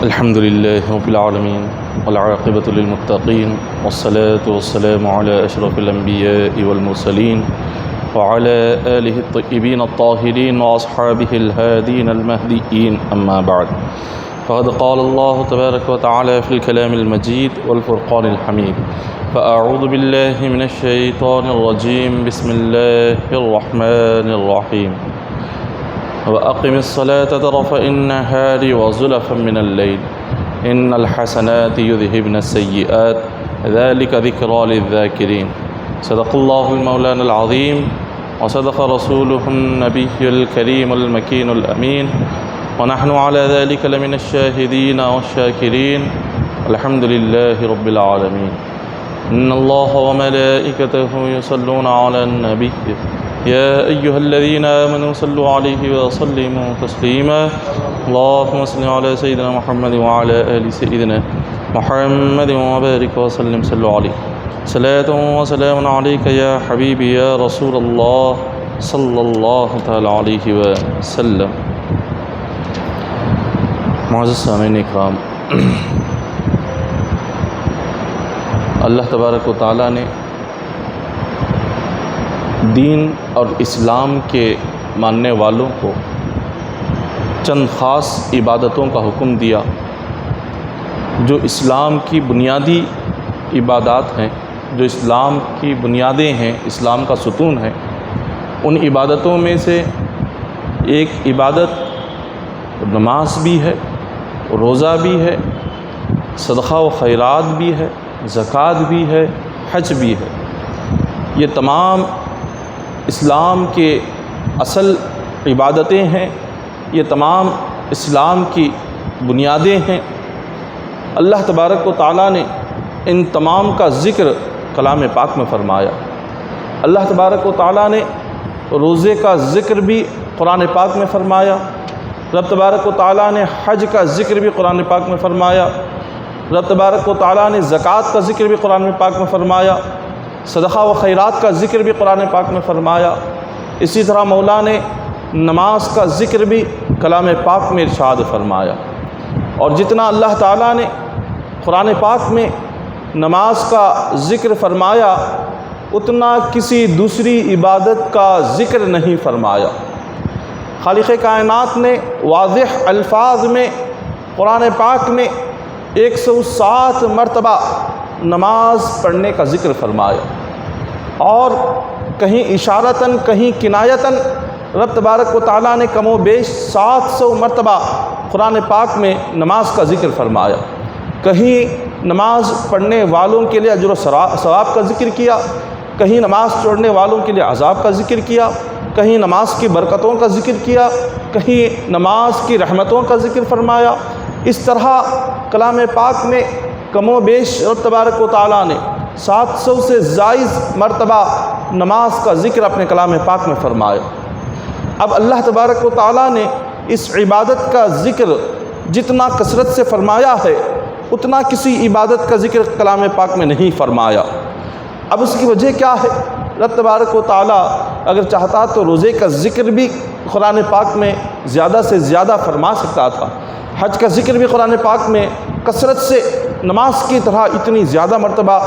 الحمد لله رب العالمين والعاقبة للمتقين والصلاة والسلام على أشرف الأنبياء والمرسلين وعلى آله الطيبين الطاهرين وأصحابه الهادين المهديين أما بعد فقد قال الله تبارك وتعالى في الكلام المجيد والفرقان الحميد فأعوذ بالله من الشيطان الرجيم بسم الله الرحمن الرحيم وأقم الصلاة طرفي النهار وزلفا من الليل إن الحسنات يذهبن السيئات ذلك ذكرى للذاكرين صدق الله المولانا العظيم وصدق رسوله النبي الكريم المكين الأمين ونحن على ذلك لمن الشاهدين والشاكرين الحمد لله رب العالمين إن الله وملائكته يصلون على النبي يا أيها الذين آمنوا صلوا عليه وسلموا تسليما اللهم صل على سيدنا محمد وعلى آل سيدنا محمد وبارك وسلم صلوا عليه صلاة وسلام عليك يا حبيبي يا رسول الله صلى الله تعالى عليه وسلم. معزز سامعین اکرام، اللہ تبارک و تعالیٰ نے دین اور اسلام کے ماننے والوں کو چند خاص عبادتوں کا حکم دیا جو اسلام کی بنیادی عبادات ہیں، جو اسلام کی بنیادیں ہیں، اسلام کا ستون ہے. ان عبادتوں میں سے ایک عبادت نماز بھی ہے، روزہ بھی ہے، صدقہ و خیرات بھی ہے، زکوٰۃ بھی ہے، حج بھی ہے. یہ تمام اسلام کے اصل عبادتیں ہیں، یہ تمام اسلام کی بنیادیں ہیں. اللہ تبارک و تعالیٰ نے ان تمام کا ذکر کلام پاک میں فرمایا. اللہ تبارک و تعالیٰ نے روزے کا ذکر بھی قرآن پاک میں فرمایا. رب تبارک و تعالیٰ نے حج کا ذکر بھی قرآن پاک میں فرمایا. رب تبارک و تعالیٰ نے زکوٰۃ کا ذکر بھی قرآن پاک میں فرمایا. صدقہ و خیرات کا ذکر بھی قرآن پاک میں فرمایا. اسی طرح مولا نے نماز کا ذکر بھی کلام پاک میں ارشاد فرمایا. اور جتنا اللہ تعالیٰ نے قرآن پاک میں نماز کا ذکر فرمایا اتنا کسی دوسری عبادت کا ذکر نہیں فرمایا. خالق کائنات نے واضح الفاظ میں قرآن پاک میں 107 مرتبہ نماز پڑھنے کا ذکر فرمایا، اور کہیں اشارتاً کہیں کنایتاً رب تبارک و تعالیٰ نے کم و بیش 700 مرتبہ قرآن پاک میں نماز کا ذکر فرمایا. کہیں نماز پڑھنے والوں کے لیے اجر و ثواب کا ذکر کیا، کہیں نماز چھوڑنے والوں کے لیے عذاب کا ذکر کیا، کہیں نماز کی برکتوں کا ذکر کیا، کہیں نماز کی رحمتوں کا ذکر فرمایا. اس طرح کلام پاک میں کم و بیش رب تبارک و تعالیٰ نے 700 سے زائد مرتبہ نماز کا ذکر اپنے کلام پاک میں فرمایا. اب اللہ تبارک و تعالیٰ نے اس عبادت کا ذکر جتنا کثرت سے فرمایا ہے اتنا کسی عبادت کا ذکر کلام پاک میں نہیں فرمایا. اب اس کی وجہ کیا ہے؟ رب تبارک و تعالیٰ اگر چاہتا تو روزے کا ذکر بھی قرآن پاک میں زیادہ سے زیادہ فرما سکتا تھا. حج کا ذکر بھی قرآن پاک میں کثرت سے نماز کی طرح اتنی زیادہ مرتبہ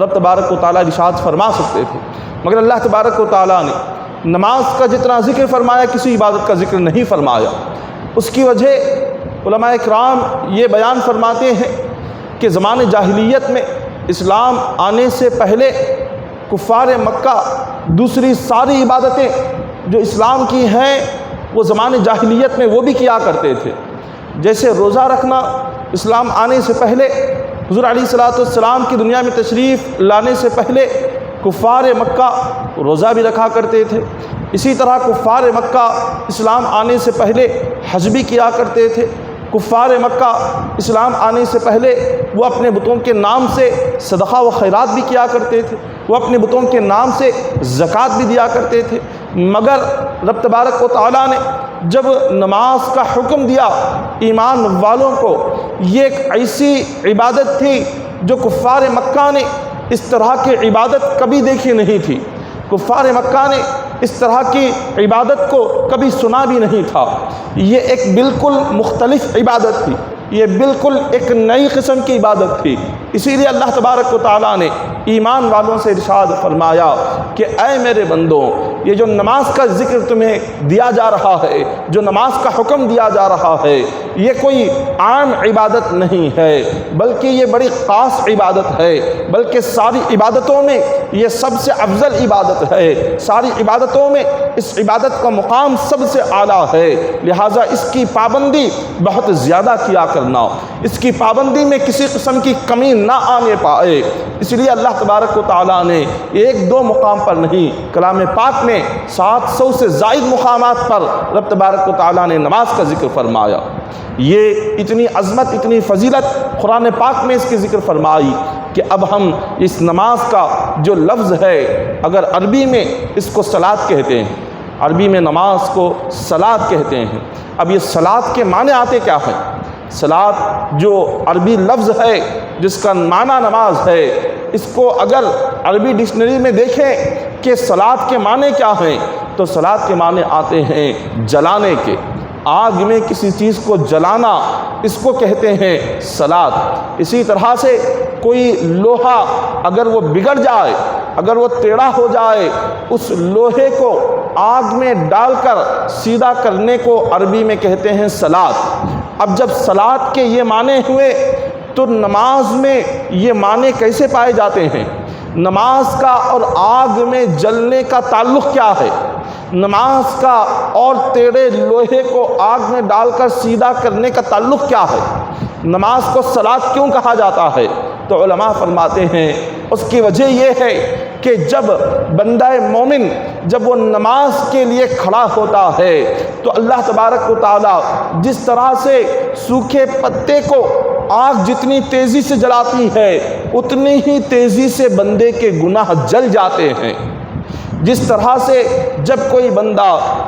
رب تبارک و تعالیٰ ارشاد فرما سکتے تھے، مگر اللہ تبارک و تعالیٰ نے نماز کا جتنا ذکر فرمایا کسی عبادت کا ذکر نہیں فرمایا. اس کی وجہ علماء کرام یہ بیان فرماتے ہیں کہ زمان جاہلیت میں اسلام آنے سے پہلے کفار مکہ دوسری ساری عبادتیں جو اسلام کی ہیں وہ زمان جاہلیت میں وہ بھی کیا کرتے تھے. جیسے روزہ رکھنا اسلام آنے سے پہلے حضور علیہ الصلوۃ والسلام کی دنیا میں تشریف لانے سے پہلے کفار مکہ روزہ بھی رکھا کرتے تھے. اسی طرح کفار مکہ اسلام آنے سے پہلے حج بھی کیا کرتے تھے. کفار مکہ اسلام آنے سے پہلے وہ اپنے بتوں کے نام سے صدقہ و خیرات بھی کیا کرتے تھے، وہ اپنے بتوں کے نام سے زکوٰۃ بھی دیا کرتے تھے. مگر رب تبارک و تعالیٰ نے جب نماز کا حکم دیا ایمان والوں کو، یہ ایک ایسی عبادت تھی جو کفار مکہ نے اس طرح کی عبادت کبھی دیکھی نہیں تھی. کفار مکہ نے اس طرح کی عبادت کو کبھی سنا بھی نہیں تھا. یہ ایک بالکل مختلف عبادت تھی. یہ بالکل ایک نئی قسم کی عبادت تھی۔ اسی لیے اللہ تبارک و تعالیٰ نے ایمان والوں سے ارشاد فرمایا کہ اے میرے بندوں، یہ جو نماز کا ذکر تمہیں دیا جا رہا ہے، جو نماز کا حکم دیا جا رہا ہے، یہ کوئی عام عبادت نہیں ہے، بلکہ یہ بڑی خاص عبادت ہے، بلکہ ساری عبادتوں میں یہ سب سے افضل عبادت ہے، ساری عبادتوں میں اس عبادت کا مقام سب سے اعلیٰ ہے، لہٰذا اس کی پابندی بہت زیادہ کیا کرنا، اس کی پابندی میں کسی قسم کی کمی نہ آنے پائے۔ اس لیے اللہ تبارک و تعالیٰ نے ایک دو مقام پر نہیں، کلام پاک میں 700 سے زائد مقامات پر رب تبارک و تعالیٰ نے نماز کا ذکر فرمایا۔ یہ اتنی عظمت، اتنی فضیلت قرآن پاک میں اس کی ذکر فرمائی کہ اب ہم اس نماز کا جو لفظ ہے، اگر عربی میں اس کو صلاۃ کہتے ہیں، عربی میں نماز کو صلاۃ کہتے ہیں۔ اب یہ صلاۃ کے معنی آتے کیا ہیں؟ صلاۃ جو عربی لفظ ہے جس کا معنی نماز ہے، اس کو اگر عربی ڈکشنری میں دیکھیں کہ صلاۃ کے معنی کیا ہیں، تو صلاۃ کے معنی آتے ہیں جلانے کے، آگ میں کسی چیز کو جلانا، اس کو کہتے ہیں صلاۃ۔ اسی طرح سے کوئی لوہا اگر وہ بگڑ جائے، اگر وہ ٹیڑھا ہو جائے، اس لوہے کو آگ میں ڈال کر سیدھا کرنے کو عربی میں کہتے ہیں صلاۃ۔ اب جب صلاۃ کے یہ معنی ہوئے تو نماز میں یہ معنی کیسے پائے جاتے ہیں؟ نماز کا اور آگ میں جلنے کا تعلق کیا ہے؟ نماز کا اور ٹیڑھے لوہے کو آگ میں ڈال کر سیدھا کرنے کا تعلق کیا ہے؟ نماز کو صلاۃ کیوں کہا جاتا ہے؟ تو علماء فرماتے ہیں اس کی وجہ یہ ہے کہ جب بندہ مومن جب وہ نماز کے لیے کھڑا ہوتا ہے تو اللہ تبارک و تعالیٰ جس طرح سے سوکھے پتے کو آگ جتنی تیزی سے جلاتی ہے، اتنی ہی تیزی سے بندے کے گناہ جل جاتے ہیں۔ جس طرح سے جب کوئی بندہ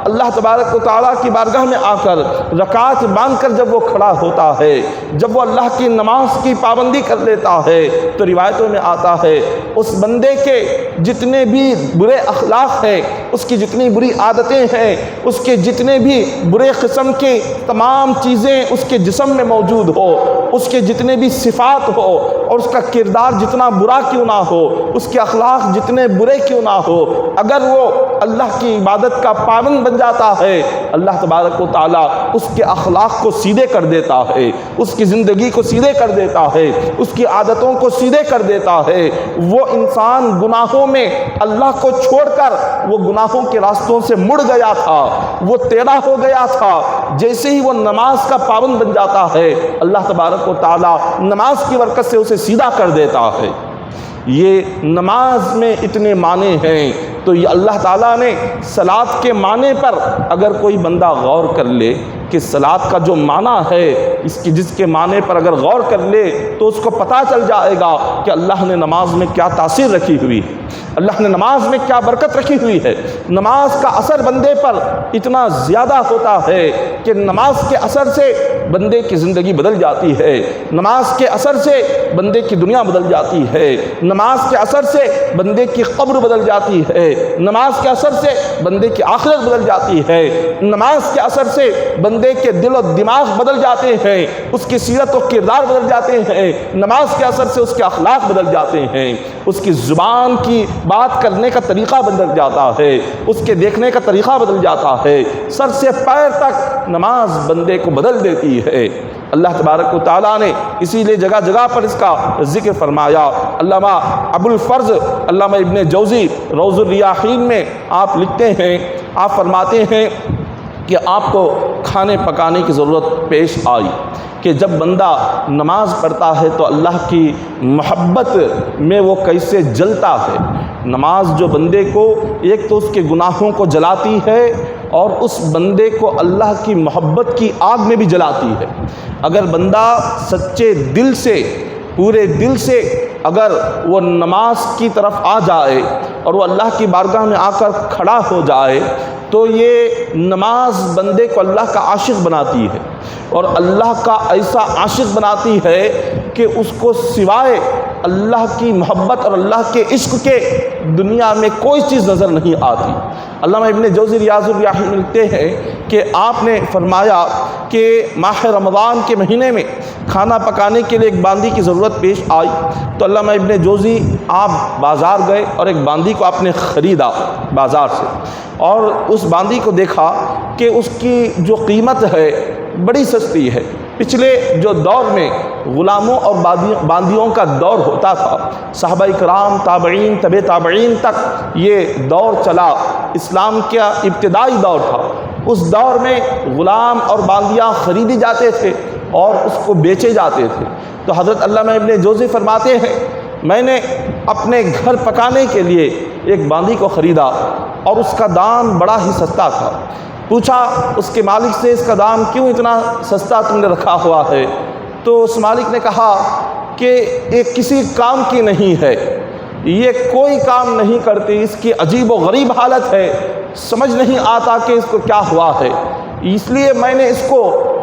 اللہ تبارک و تعالیٰ کی بارگاہ میں آ کر رکعت باندھ کر جب وہ کھڑا ہوتا ہے، جب وہ اللہ کی نماز کی پابندی کر لیتا ہے، تو روایتوں میں آتا ہے اس بندے کے جتنے بھی برے اخلاق ہیں، اس کی جتنی بری عادتیں ہیں، اس کے جتنے بھی برے قسم کے تمام چیزیں اس کے جسم میں موجود ہو، اس کے جتنے بھی صفات ہو، اور اس کا کردار جتنا برا کیوں نہ ہو، اس کے اخلاق جتنے برے کیوں نہ ہو، اگر وہ اللہ کی عبادت کا پابند بن جاتا ہے، اللہ تبارک و تعالیٰ اس کے اخلاق کو سیدھے کر دیتا ہے، اس کی زندگی کو سیدھے کر دیتا ہے، اس کی عادتوں کو سیدھے کر دیتا ہے۔ وہ انسان گناہوں میں اللہ کو چھوڑ کر وہ گناہوں کے راستوں سے مڑ گیا تھا، وہ ٹیڑھا ہو گیا تھا، جیسے ہی وہ نماز کا پابند بن جاتا ہے، اللہ تبارک و تعالیٰ نماز کی برکت سے اسے سیدھا کر دیتا ہے۔ یہ نماز میں اتنے معنی ہیں، تو یہ اللہ تعالیٰ نے صلاۃ کے معنی پر اگر کوئی بندہ غور کر لے کہ صلاۃ کا جو معنی ہے، جس کے معنی پر اگر غور کر لے تو اس کو پتہ چل جائے گا کہ اللہ نے نماز میں کیا تاثیر رکھی ہوئی ہے، اللہ نے نماز میں کیا برکت رکھی ہوئی ہے۔ نماز کا اثر بندے پر اتنا زیادہ ہوتا ہے کہ نماز کے اثر سے بندے کی زندگی بدل جاتی ہے، نماز کے اثر سے بندے کی دنیا بدل جاتی ہے، نماز کے اثر سے بندے کی قبر بدل جاتی ہے، نماز کے اثر سے بندے کی آخرت بدل جاتی ہے، نماز کے اثر سے بندے کے دل و دماغ بدل جاتے ہیں، اس کی سیرت و کردار بدل جاتے ہیں، نماز کے اثر سے اس کے اخلاق بدل جاتے ہیں، اس کی زبان کی بات کرنے کا طریقہ بدل جاتا ہے، اس کے دیکھنے کا طریقہ بدل جاتا ہے، سر سے پیر تک نماز بندے کو بدل دیتی ہے۔ اللہ تبارک و تعالیٰ نے اسی لیے جگہ جگہ پر اس کا ذکر فرمایا۔ علامہ ابو الفرز علامہ ابن جوزی روض الریاحین میں آپ لکھتے ہیں، آپ فرماتے ہیں کہ آپ کو کھانے پکانے کی ضرورت پیش آئی کہ جب بندہ نماز پڑھتا ہے تو اللہ کی محبت میں وہ کیسے جلتا ہے۔ نماز جو بندے کو ایک تو اس کے گناہوں کو جلاتی ہے اور اس بندے کو اللہ کی محبت کی آگ میں بھی جلاتی ہے۔ اگر بندہ سچے دل سے، پورے دل سے اگر وہ نماز کی طرف آ جائے اور وہ اللہ کی بارگاہ میں آ کر کھڑا ہو جائے تو یہ نماز بندے کو اللہ کا عاشق بناتی ہے، اور اللہ کا ایسا عاشق بناتی ہے کہ اس کو سوائے اللہ کی محبت اور اللہ کے عشق کے دنیا میں کوئی چیز نظر نہیں آتی۔ علامہ ابن جوزی ریاض الریاحین میں لکھتے ہیں کہ آپ نے فرمایا کہ ماہ رمضان کے مہینے میں کھانا پکانے کے لیے ایک باندی کی ضرورت پیش آئی، تو علامہ ابن جوزی آپ بازار گئے اور ایک باندی کو آپ نے خریدا بازار سے، اور اس باندی کو دیکھا کہ اس کی جو قیمت ہے بڑی سستی ہے۔ پچھلے جو دور میں غلاموں اور باندیوں کا دور ہوتا تھا، صحابہ کرام، تابعین، تبع تابعین تک یہ دور چلا، اسلام کا ابتدائی دور تھا۔ اس دور میں غلام اور باندیاں خریدی جاتے تھے اور اس کو بیچے جاتے تھے۔ تو حضرت علامہ ابن جوزی فرماتے ہیں میں نے اپنے گھر پکانے کے لیے ایک باندی کو خریدا اور اس کا دام بڑا ہی سستا تھا۔ پوچھا اس کے مالک سے، اس کا دام کیوں اتنا سستا تم نے رکھا ہوا ہے؟ تو اس مالک نے کہا کہ یہ کسی کام کی نہیں ہے، یہ کوئی کام نہیں کرتی، اس کی عجیب و غریب حالت ہے، سمجھ نہیں آتا کہ اس کو کیا ہوا ہے، اس لیے میں نے اس کو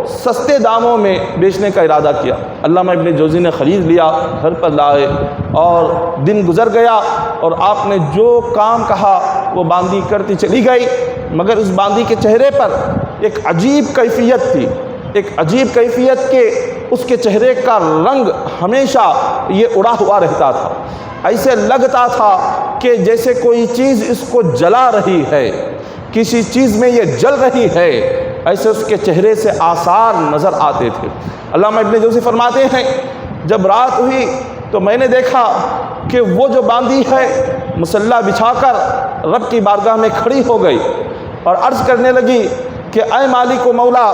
سستے داموں میں بیچنے کا ارادہ کیا۔ علامہ ابن جوزی نے خرید لیا، گھر پر لائے، اور دن گزر گیا اور آپ نے جو کام کہا وہ باندی کرتی چلی گئی، مگر اس باندی کے چہرے پر ایک عجیب کیفیت تھی، ایک عجیب کیفیت کہ اس کے چہرے کا رنگ ہمیشہ یہ اڑا ہوا رہتا تھا، ایسے لگتا تھا کہ جیسے کوئی چیز اس کو جلا رہی ہے، کسی چیز میں یہ جل رہی ہے، ایسے اس کے چہرے سے آثار نظر آتے تھے۔ علامہ ابن جوزی فرماتے ہیں جب رات ہوئی تو میں نے دیکھا کہ وہ جو باندی ہے مصلی بچھا کر رب کی بارگاہ میں کھڑی ہو گئی اور عرض کرنے لگی کہ اے مالک و مولا،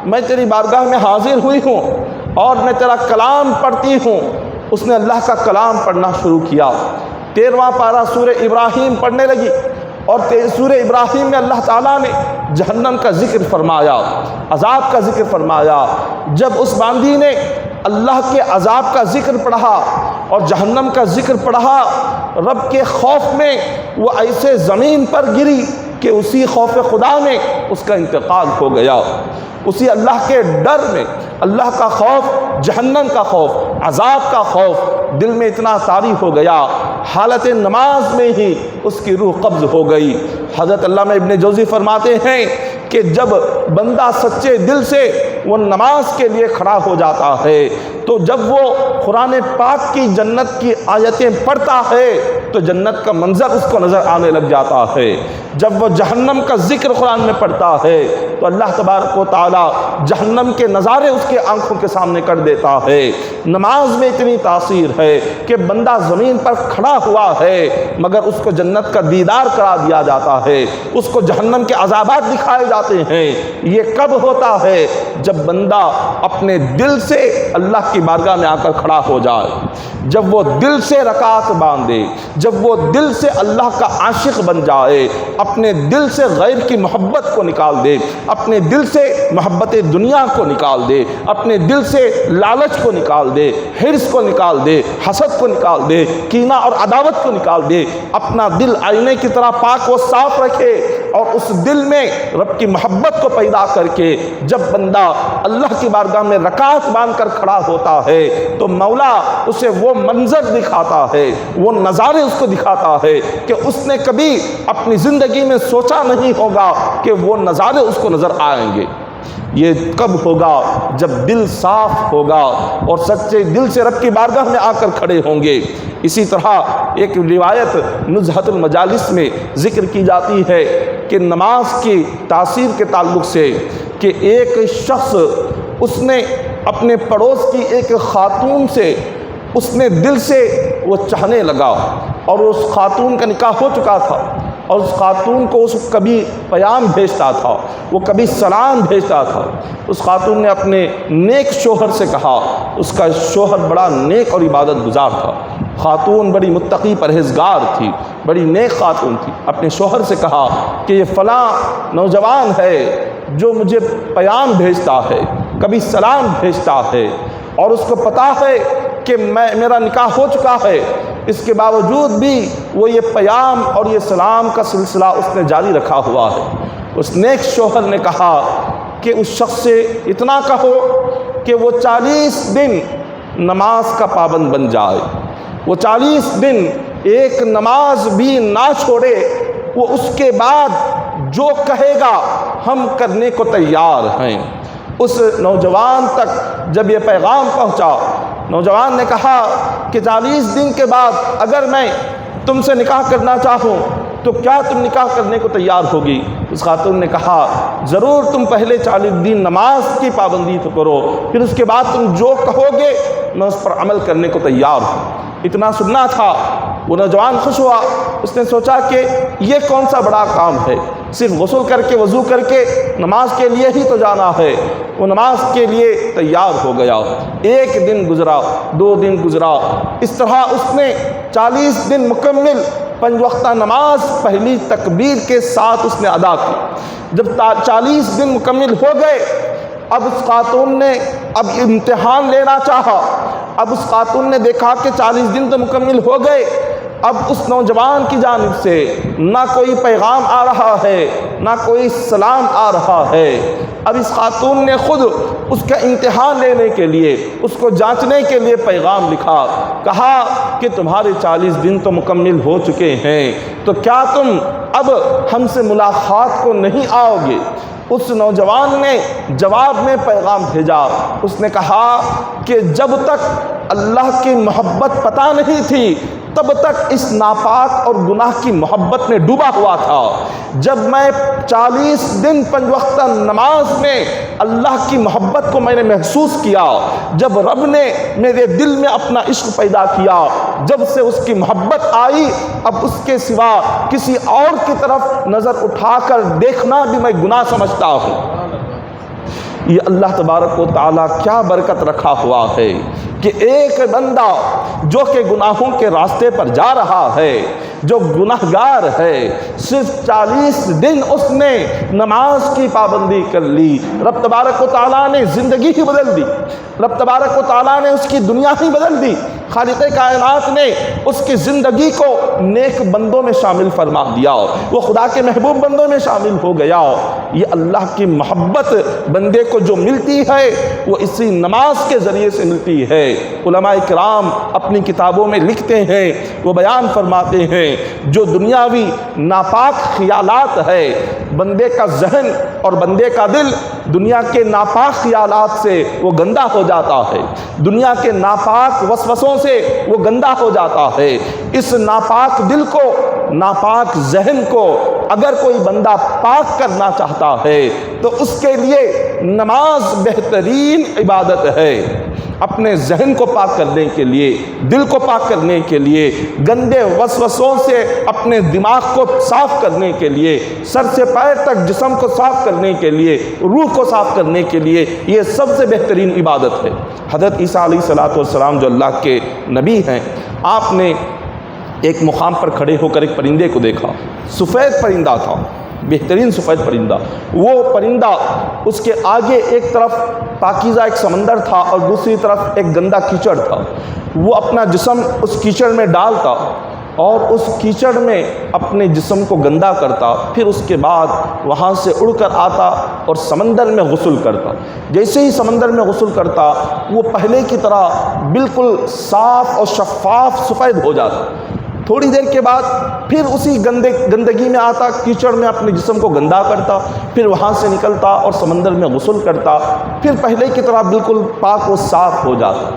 میں تیری بارگاہ میں حاضر ہوئی ہوں اور میں تیرا کلام پڑھتی ہوں۔ اس نے اللہ کا کلام پڑھنا شروع کیا، 13واں پارہ سورہ ابراہیم پڑھنے لگی، اور سورہ ابراہیم میں اللہ تعالیٰ نے جہنم کا ذکر فرمایا، عذاب کا ذکر فرمایا۔ جب اس باندی نے اللہ کے عذاب کا ذکر پڑھا اور جہنم کا ذکر پڑھا، رب کے خوف میں وہ ایسے زمین پر گری کہ اسی خوف خدا میں اس کا انتقال ہو گیا۔ اسی اللہ کے ڈر میں، اللہ کا خوف، جہنم کا خوف، عذاب کا خوف دل میں اتنا طاری ہو گیا، حالت نماز میں ہی اس کی روح قبض ہو گئی۔ حضرت علامہ ابن جوزی فرماتے ہیں کہ جب بندہ سچے دل سے وہ نماز کے لیے کھڑا ہو جاتا ہے، تو جب وہ قرآن پاک کی جنت کی آیتیں پڑھتا ہے تو جنت کا منظر اس کو نظر آنے لگ جاتا ہے۔ جب وہ جہنم کا ذکر قرآن میں پڑھتا ہے تو اللہ تبارک و تعالی جہنم کے نظارے اس کے آنکھوں کے سامنے کر دیتا ہے۔ نماز میں اتنی تاثیر ہے کہ بندہ زمین پر کھڑا ہوا ہے مگر اس کو جنت کا دیدار کرا دیا جاتا ہے، اس کو جہنم کے عذابات دکھائے جاتے ہیں۔ یہ کب ہوتا ہے؟ جب بندہ اپنے دل سے اللہ کی بارگاہ میں آ کر کھڑا ہو جائے، جب وہ دل سے رکعت باندھے، جب وہ دل سے اللہ کا عاشق بن جائے، اپنے دل سے غیر کی محبت کو نکال دے، اپنے دل سے محبت دنیا کو نکال دے، اپنے دل سے لالچ کو نکال دے، حرص کو نکال دے، حسد کو نکال دے، کینہ اور عداوت کو نکال دے، اپنا دل آئینے کی طرح پاک و صاف رکھے اور اس دل میں رب کی محبت کو پیدا کر کے جب بندہ اللہ کی بارگاہ میں رکعت باندھ کر کھڑا ہوتا ہے تو مولا اسے وہ منظر دکھاتا ہے، وہ نظارے اس کو دکھاتا ہے کہ اس نے کبھی اپنی زندگی میں سوچا نہیں ہوگا کہ وہ نظارے اس کو نظر آئیں گے۔ یہ کب ہوگا؟ جب دل صاف ہوگا اور سچے دل سے رب کی بارگاہ میں آ کر کھڑے ہوں گے۔ اسی طرح ایک روایت نزہۃ المجالس میں ذکر کی جاتی ہے کہ نماز کی تاثیر کے تعلق سے کہ ایک شخص اس نے اپنے پڑوس کی ایک خاتون سے اس نے دل سے وہ چاہنے لگا اور اس خاتون کا نکاح ہو چکا تھا اور اس خاتون کو اس کبھی پیام بھیجتا تھا، وہ کبھی سلام بھیجتا تھا۔ اس خاتون نے اپنے نیک شوہر سے کہا، اس کا شوہر بڑا نیک اور عبادت گزار تھا، خاتون بڑی متقی پرہیزگار تھی، بڑی نیک خاتون تھی، اپنے شوہر سے کہا کہ یہ فلاں نوجوان ہے جو مجھے پیام بھیجتا ہے، کبھی سلام بھیجتا ہے اور اس کو پتہ ہے کہ میرا نکاح ہو چکا ہے، اس کے باوجود بھی وہ یہ پیام اور یہ سلام کا سلسلہ اس نے جاری رکھا ہوا ہے۔ اس نیک شوہر نے کہا کہ اس شخص سے اتنا کہو کہ وہ 40 دن نماز کا پابند بن جائے، وہ 40 دن ایک نماز بھی نہ چھوڑے، وہ اس کے بعد جو کہے گا ہم کرنے کو تیار ہیں۔ اس نوجوان تک جب یہ پیغام پہنچا، نوجوان نے کہا کہ 40 دن کے بعد اگر میں تم سے نکاح کرنا چاہوں تو کیا تم نکاح کرنے کو تیار ہوگی؟ اس خاتون نے کہا ضرور، تم پہلے 40 دن نماز کی پابندی تو کرو، پھر اس کے بعد تم جو کہو گے میں اس پر عمل کرنے کو تیار ہوں۔ اتنا سننا تھا، وہ نوجوان خوش ہوا، اس نے سوچا کہ یہ کون سا بڑا کام ہے، صرف غسل کر کے وضو کر کے نماز کے لیے ہی تو جانا ہے۔ وہ نماز کے لیے تیار ہو گیا۔ 1 دن گزرا، 2 دن گزرا، اس طرح اس نے 40 دن مکمل 5 وقتہ نماز پہلی تکبیر کے ساتھ اس نے ادا کی۔ جب 40 دن مکمل ہو گئے، اب اس خاتون نے اب امتحان لینا چاہا۔ اب اس خاتون نے دیکھا کہ 40 دن تو مکمل ہو گئے، اب اس نوجوان کی جانب سے نہ کوئی پیغام آ رہا ہے، نہ کوئی سلام آ رہا ہے۔ اب اس خاتون نے خود اس کا امتحان لینے کے لیے، اس کو جانچنے کے لیے پیغام لکھا، کہا کہ تمہارے 40 دن تو مکمل ہو چکے ہیں، تو کیا تم اب ہم سے ملاقات کو نہیں آؤ گے؟ اس نوجوان نے جواب میں پیغام بھیجا، اس نے کہا کہ جب تک اللہ کی محبت پتہ نہیں تھی تب تک اس ناپاک اور گناہ کی محبت میں ڈوبا ہوا تھا۔ جب میں 40 دن 5 وقت نماز میں اللہ کی محبت کو میں نے محسوس کیا، جب رب نے میرے دل میں اپنا عشق پیدا کیا، جب سے اس کی محبت آئی، اب اس کے سوا کسی اور کی طرف نظر اٹھا کر دیکھنا بھی میں گناہ سمجھتا ہوں۔ یہ اللہ تبارک و تعالیٰ کیا برکت رکھا ہوا ہے کہ ایک بندہ جو کہ گناہوں کے راستے پر جا رہا ہے، جو گناہگار ہے، صرف 40 دن اس نے نماز کی پابندی کر لی، رب تبارک و تعالیٰ نے زندگی ہی بدل دی، رب تبارک و تعالیٰ نے اس کی دنیا ہی بدل دی۔ خالق کائنات نے اس کی زندگی کو نیک بندوں میں شامل فرما دیا، وہ خدا کے محبوب بندوں میں شامل ہو گیا۔ یہ اللہ کی محبت بندے کو جو ملتی ہے وہ اسی نماز کے ذریعے سے ملتی ہے۔ علماء کرام اپنی کتابوں میں لکھتے ہیں، وہ بیان فرماتے ہیں، جو دنیاوی ناپاک خیالات ہے، بندے کا ذہن اور بندے کا دل دنیا کے ناپاک خیالات سے وہ گندا ہو جاتا ہے، دنیا کے ناپاک وسوسوں سے وہ گندا ہو جاتا ہے۔ اس ناپاک دل کو، ناپاک ذہن کو اگر کوئی بندہ پاک کرنا چاہتا ہے تو اس کے لیے نماز بہترین عبادت ہے۔ اپنے ذہن کو پاک کرنے کے لیے، دل کو پاک کرنے کے لیے، گندے وسوسوں سے اپنے دماغ کو صاف کرنے کے لیے، سر سے پیر تک جسم کو صاف کرنے کے لیے، روح کو صاف کرنے کے لیے یہ سب سے بہترین عبادت ہے۔ حضرت عیسیٰ علیہ السلام جو اللہ کے نبی ہیں، آپ نے ایک مقام پر کھڑے ہو کر ایک پرندے کو دیکھا، سفید پرندہ تھا، بہترین سفید پرندہ۔ وہ پرندہ، اس کے آگے ایک طرف پاکیزہ ایک سمندر تھا اور دوسری طرف ایک گندا کیچڑ تھا۔ وہ اپنا جسم اس کیچڑ میں ڈالتا اور اس کیچڑ میں اپنے جسم کو گندا کرتا، پھر اس کے بعد وہاں سے اڑ کر آتا اور سمندر میں غسل کرتا۔ جیسے ہی سمندر میں غسل کرتا، وہ پہلے کی طرح بالکل صاف اور شفاف سفید ہو جاتا۔ تھوڑی دیر کے بعد پھر اسی گندگی میں آتا، کیچڑ میں اپنے جسم کو گندا کرتا، پھر وہاں سے نکلتا اور سمندر میں غسل کرتا، پھر پہلے کی طرح بالکل پاک و صاف ہو جاتا۔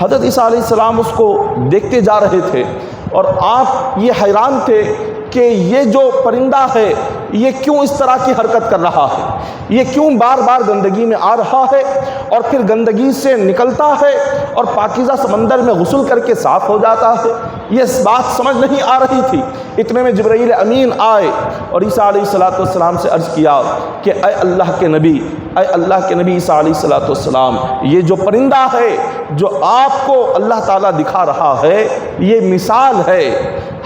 حضرت عیسیٰ علیہ السلام اس کو دیکھتے جا رہے تھے اور آپ یہ حیران تھے کہ یہ جو پرندہ ہے یہ کیوں اس طرح کی حرکت کر رہا ہے، یہ کیوں بار بار گندگی میں آ رہا ہے اور پھر گندگی سے نکلتا ہے اور پاکیزہ سمندر میں غسل کر کے صاف ہو جاتا ہے۔ یہ بات سمجھ نہیں آ رہی تھی۔ اتنے میں جبرائیل امین آئے اور عیسیٰ علیہ السلام سے عرض کیا کہ اے اللہ کے نبی، اے اللہ کے نبی عیسیٰ علیہ السلام، یہ جو پرندہ ہے جو آپ کو اللہ تعالیٰ دکھا رہا ہے یہ مثال ہے۔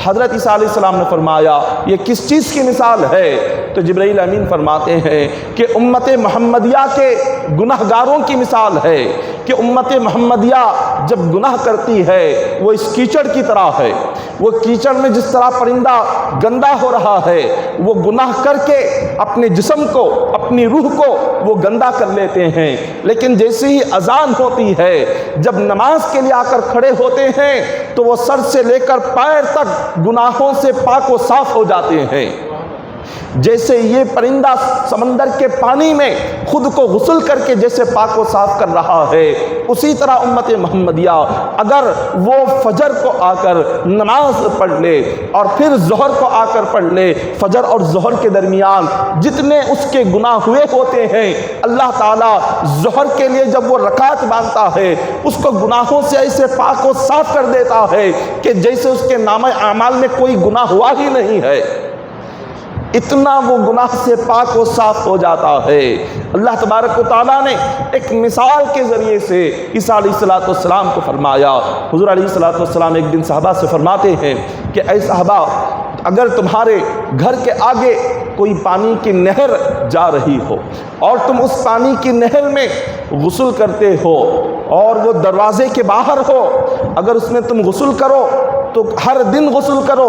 حضرت عیسیٰ علیہ السلام نے فرمایا یہ کس چیز کی مثال ہے؟ تو جبرائیل امین فرماتے ہیں کہ امت محمدیہ کے گناہ گاروں کی مثال ہے، کہ امت محمدیہ جب گناہ کرتی ہے وہ اس کیچڑ کی طرح ہے۔ وہ کیچڑ میں جس طرح پرندہ گندا ہو رہا ہے، وہ گناہ کر کے اپنے جسم کو، اپنی روح کو وہ گندا کر لیتے ہیں، لیکن جیسے ہی اذان ہوتی ہے، جب نماز کے لیے آ کر کھڑے ہوتے ہیں تو وہ سر سے لے کر پیر تک گناہوں سے پاک و صاف ہو جاتے ہیں۔ جیسے یہ پرندہ سمندر کے پانی میں خود کو غسل کر کے جیسے پاک و صاف کر رہا ہے، اسی طرح امت محمدیہ اگر وہ فجر کو آ کر نماز پڑھ لے اور پھر ظہر کو آ کر پڑھ لے، فجر اور ظہر کے درمیان جتنے اس کے گناہ ہوئے ہوتے ہیں، اللہ تعالیٰ ظہر کے لیے جب وہ رکعت باندھتا ہے اس کو گناہوں سے ایسے پاک و صاف کر دیتا ہے کہ جیسے اس کے نامہ اعمال میں کوئی گناہ ہوا ہی نہیں ہے، اتنا وہ گناہ سے پاک و صاف ہو جاتا ہے۔ اللہ تبارک و تعالیٰ نے ایک مثال کے ذریعے سے عیسیٰ علیہ السلام کو فرمایا۔ حضور علیہ السلام ایک دن صحابہ سے فرماتے ہیں کہ اے صحابہ، اگر تمہارے گھر کے آگے کوئی پانی کی نہر جا رہی ہو اور تم اس پانی کی نہر میں غسل کرتے ہو اور وہ دروازے کے باہر ہو، اگر اس میں تم غسل کرو تو ہر دن غسل کرو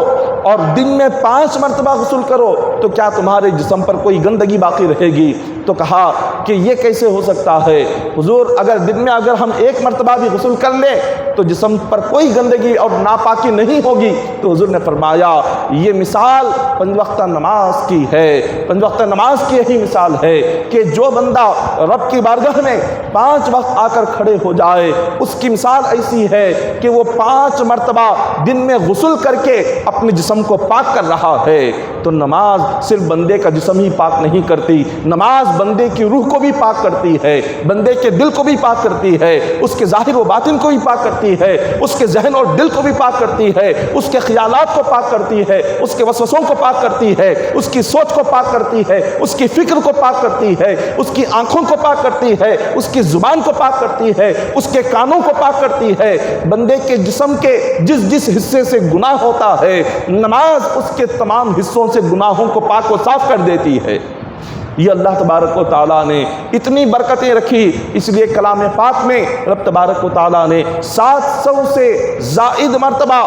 اور دن میں 5 مرتبہ غسل کرو، تو کیا تمہارے جسم پر کوئی گندگی باقی رہے گی؟ تو کہا کہ یہ کیسے ہو سکتا ہے حضور، اگر دن میں اگر ہم 1 مرتبہ بھی غسل کر لیں تو جسم پر کوئی گندگی اور ناپاکی نہیں ہوگی۔ تو حضور نے فرمایا یہ مثال 5 وقت نماز کی ہے، 5 وقت نماز کی یہی مثال ہے کہ جو بندہ رب کی بارگاہ میں 5 وقت آ کر کھڑے ہو جائے، اس کی مثال ایسی ہے کہ وہ 5 مرتبہ دن میں غسل کر کے اپنے جسم کو پاک کر رہا ہے۔ تو نماز صرف بندے کا جسم ہی پاک نہیں کرتی، نماز بندے کی روح کو بھی پاک کرتی ہے، بندے کے دل کو بھی پاک کرتی ہے، اس کے ظاہر و باطن کو بھی پاک کرتی ہے، اس کے ذہن اور دل کو بھی پاک کرتی ہے، اس کے خیالات کو پاک کرتی ہے، اس کے وسوسوں کو پاک کرتی ہے، اس کی سوچ کو پاک کرتی ہے، اس کی فکر کو پاک کرتی ہے، اس کی آنکھوں کو پاک کرتی ہے، اس کی زبان کو پاک کرتی ہے، اس کے کانوں کو پاک کرتی ہے۔ بندے کے جسم کے جس حصے سے گناہ ہوتا ہے، نماز اس کے تمام حصوں سے گناہوں کو پاک و صاف کر دیتی ہے۔ یہ اللہ تبارک و تعالیٰ نے اتنی برکتیں رکھی، اس لیے کلام پاک میں رب تبارک و تعالیٰ نے 700 سے زائد مرتبہ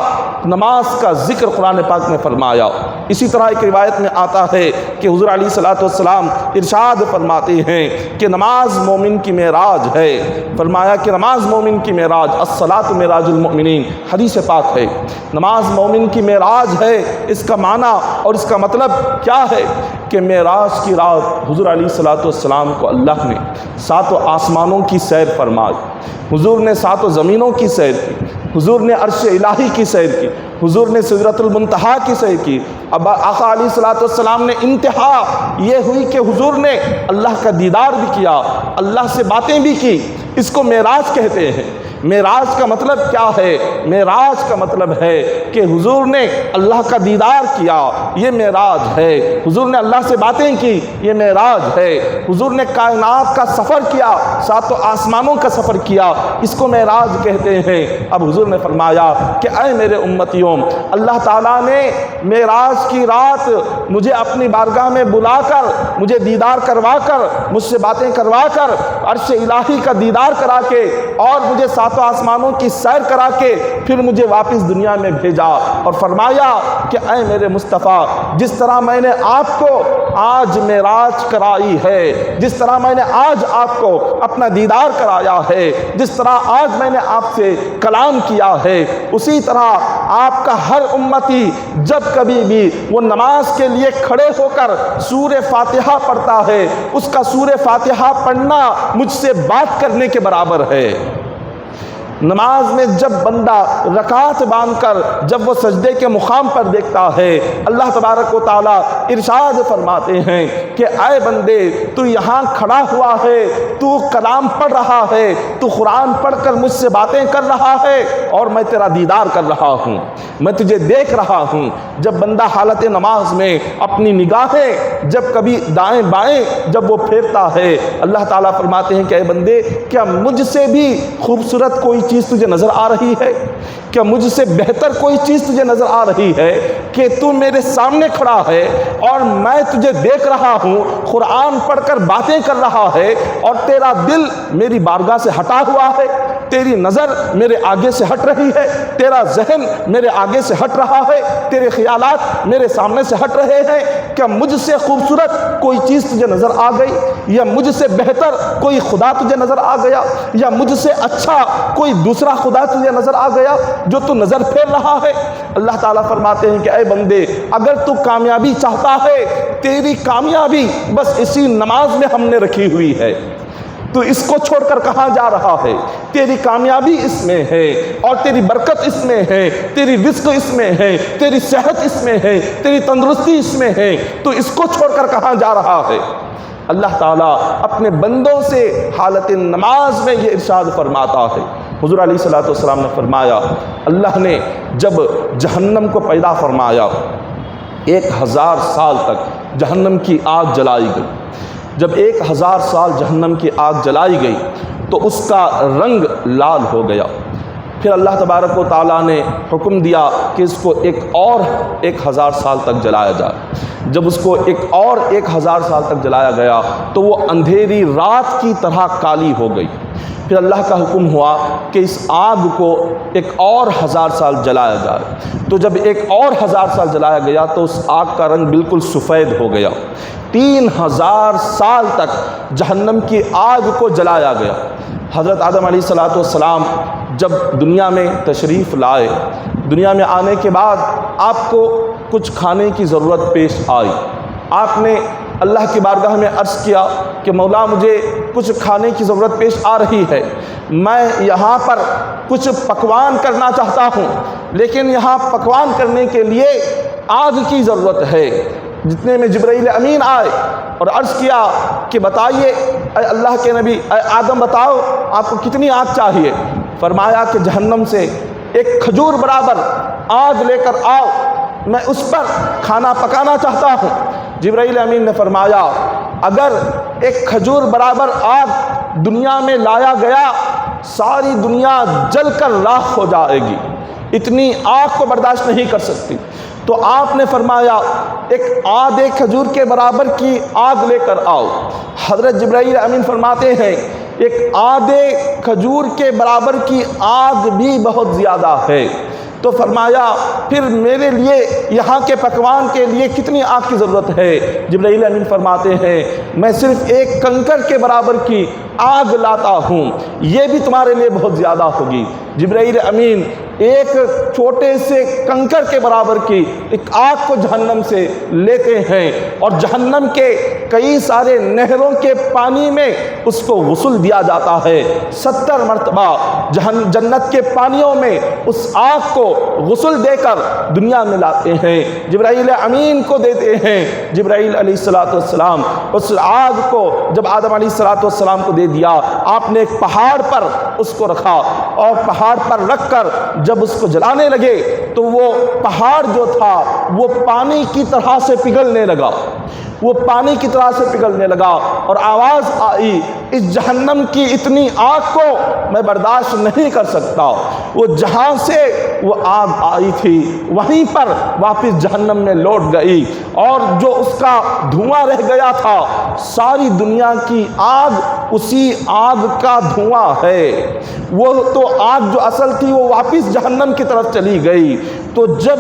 نماز کا ذکر قرآن پاک میں فرمایا۔ اسی طرح ایک روایت میں آتا ہے کہ حضور علیہ السلام ارشاد فرماتے ہیں کہ نماز مومن کی معراج ہے۔ فرمایا کہ نماز مومن کی معراج، الصلاۃ معراج المؤمنین، حدیث پاک ہے۔ نماز مومن کی معراج ہے، اس کا معنی اور اس کا مطلب کیا ہے کہ معراج کی رات حضور علیہ السلام کو اللہ نے 7 آسمانوں کی سیر فرمائی، حضور نے 7 زمینوں کی سیر کی، حضور نے عرش الہی کی سیر کی، حضور نے سدرۃ المنتہا کی سیر کی۔ اب آقا علیہ السلام نے انتہا یہ ہوئی کہ حضور نے اللہ کا دیدار بھی کیا، اللہ سے باتیں بھی کی۔ اس کو معراج کہتے ہیں۔ معراج کا مطلب کیا ہے؟ معراج کا مطلب ہے کہ حضور نے اللہ کا دیدار کیا، یہ معراج ہے۔ حضور نے اللہ سے باتیں کی، یہ معراج ہے۔ حضور نے کائنات کا سفر کیا، 7 آسمانوں کا سفر کیا، اس کو معراج کہتے ہیں۔ اب حضور نے فرمایا کہ اے میرے امتیوں، اللہ تعالیٰ نے معراج کی رات مجھے اپنی بارگاہ میں بلا کر، مجھے دیدار کروا کر، مجھ سے باتیں کروا کر، عرش الہی کا دیدار کرا کے اور مجھے 7 آسمانوں کی سیر کرا کے پھر مجھے واپس دنیا میں بھیجا اور فرمایا کہ اے میرے مصطفیٰ، جس طرح میں نے آپ کو آج معراج کرائی ہے، جس طرح میں نے آج آپ کو اپنا دیدار کرایا ہے، جس طرح آج میں نے آپ سے کلام کیا ہے، اسی طرح آپ کا ہر امتی جب کبھی بھی وہ نماز کے لیے کھڑے ہو کر سورہ فاتحہ پڑھتا ہے، اس کا سورہ فاتحہ پڑھنا مجھ سے بات کرنے کے برابر ہے۔ نماز میں جب بندہ رکعت باندھ کر جب وہ سجدے کے مقام پر دیکھتا ہے، اللہ تبارک و تعالیٰ ارشاد فرماتے ہیں کہ اے بندے، تو یہاں کھڑا ہوا ہے، تو کلام پڑھ رہا ہے، تو قرآن پڑھ کر مجھ سے باتیں کر رہا ہے اور میں تیرا دیدار کر رہا ہوں، میں تجھے دیکھ رہا ہوں۔ جب بندہ حالت نماز میں اپنی نگاہیں جب کبھی دائیں بائیں جب وہ پھیرتا ہے، اللہ تعالیٰ فرماتے ہیں کہ اے بندے، کیا مجھ سے بھی خوبصورت کوئی چیز تجھے نظر آ رہی ہے؟ کیا مجھ سے بہتر کوئی چیز تجھے نظر آ رہی ہے کہ تو میرے سامنے کھڑا ہے اور میں تجھے دیکھ رہا ہوں، قرآن پڑھ کر باتیں کر رہا ہے اور تیرا دل میری بارگاہ سے ہٹا ہوا ہے، تیری نظر میرے آگے سے ہٹ رہی ہے، تیرا ذہن میرے آگے سے ہٹ رہا ہے، تیرے خیالات میرے سامنے سے ہٹ رہے ہیں؟ کیا مجھ سے خوبصورت کوئی چیز تجھے نظر آ گئی، یا مجھ سے بہتر کوئی خدا تجھے نظر آ گیا، یا مجھ سے اچھا کوئی دوسرا خدا تجھے نظر آ گیا؟ جو تو نظر پھیر رہا ہے؟ اللہ تعالیٰ فرماتے ہیں کہ اے بندے، اگر تو کامیابی چاہتا ہے، تیری کامیابی بس اسی نماز میں ہم نے رکھی ہوئی ہے، تو اس کو چھوڑ کر کہاں جا رہا ہے؟ تیری کامیابی اس میں ہے، اور تیری برکت اس میں ہے، تیری رزق اس میں ہے، تیری صحت اس میں ہے، تیری تندرستی اس میں ہے، تو اس کو چھوڑ کر کہاں جا رہا ہے؟ اللہ تعالیٰ اپنے بندوں سے حالت نماز میں یہ ارشاد فرماتا ہے۔ حضور علیہ الصلوۃ والسلام نے فرمایا، اللہ نے جب جہنم کو پیدا فرمایا، 1000 سال تک جہنم کی آگ جلائی گئی۔ جب 1000 سال جہنم کی آگ جلائی گئی تو اس کا رنگ لال ہو گیا۔ پھر اللہ تبارک و تعالیٰ نے حکم دیا کہ اس کو ایک اور 1000 سال تک جلایا جائے۔ جب اس کو ایک اور 1000 سال تک جلایا گیا تو وہ اندھیری رات کی طرح کالی ہو گئی۔ پھر اللہ کا حکم ہوا کہ اس آگ کو ایک اور 1000 سال جلایا جائے۔ تو جب ایک اور 1000 سال جلایا گیا تو اس آگ کا رنگ بالکل سفید ہو گیا۔ 3000 سال تک جہنم کی آگ کو جلایا گیا۔ حضرت آدم علیہ السلام جب دنیا میں تشریف لائے، دنیا میں آنے کے بعد آپ کو کچھ کھانے کی ضرورت پیش آئی۔ آپ نے اللہ کی بارگاہ میں عرض کیا کہ مولا، مجھے کچھ کھانے کی ضرورت پیش آ رہی ہے، میں یہاں پر کچھ پکوان کرنا چاہتا ہوں، لیکن یہاں پکوان کرنے کے لیے آگ کی ضرورت ہے۔ جتنے میں جبرائیل امین آئے اور عرض کیا کہ بتائیے اے اللہ کے نبی، اے آدم بتاؤ آپ کو کتنی آگ چاہیے؟ فرمایا کہ جہنم سے ایک کھجور برابر آگ لے کر آؤ، میں اس پر کھانا پکانا چاہتا ہوں۔ جبرائیل امین نے فرمایا اگر ایک کھجور برابر آگ دنیا میں لایا گیا، ساری دنیا جل کر راکھ ہو جائے گی، اتنی آگ کو برداشت نہیں کر سکتی۔ تو آپ نے فرمایا ایک آدھے کھجور کے برابر کی آگ لے کر آؤ۔ حضرت جبرائیل امین فرماتے ہیں ایک آدھے کھجور کے برابر کی آگ بھی بہت زیادہ ہے۔ تو فرمایا پھر میرے لیے یہاں کے پکوان کے لیے کتنی آگ کی ضرورت ہے؟ جبرائیل امین فرماتے ہیں میں صرف ایک کنکر کے برابر کی آگ لاتا ہوں، یہ بھی تمہارے لیے بہت زیادہ ہوگی۔ جبرائیل امین ایک چھوٹے سے کنکر کے برابر کی ایک آگ کو جہنم سے لیتے ہیں اور جہنم کے کئی سارے نہروں کے پانی میں اس کو غسل دیا جاتا ہے۔ 70 مرتبہ جنت کے پانیوں میں اس آگ کو غسل دے کر دنیا میں لاتے ہیں، جبرائیل امین کو دیتے ہیں۔ جبرائیل علیہ السلام اس آگ کو جب آدم علیہ السلام کو دے دیا، آپ نے ایک پہاڑ پر اس کو رکھا اور پہاڑ پر رکھ کر جب اس کو جلانے لگے تو وہ پہاڑ جو تھا وہ پانی کی طرح سے پگھلنے لگا، وہ پانی کی طرح سے پگھلنے لگا اور آواز آئی اس جہنم کی اتنی آگ کو میں برداشت نہیں کر سکتا۔ وہ جہاں سے وہ آگ آئی تھی وہیں پر واپس جہنم میں لوٹ گئی، اور جو اس کا دھواں رہ گیا تھا ساری دنیا کی آگ اسی آگ کا دھواں ہے۔ وہ تو آگ جو اصل تھی وہ واپس جہنم کی طرف چلی گئی۔ تو جب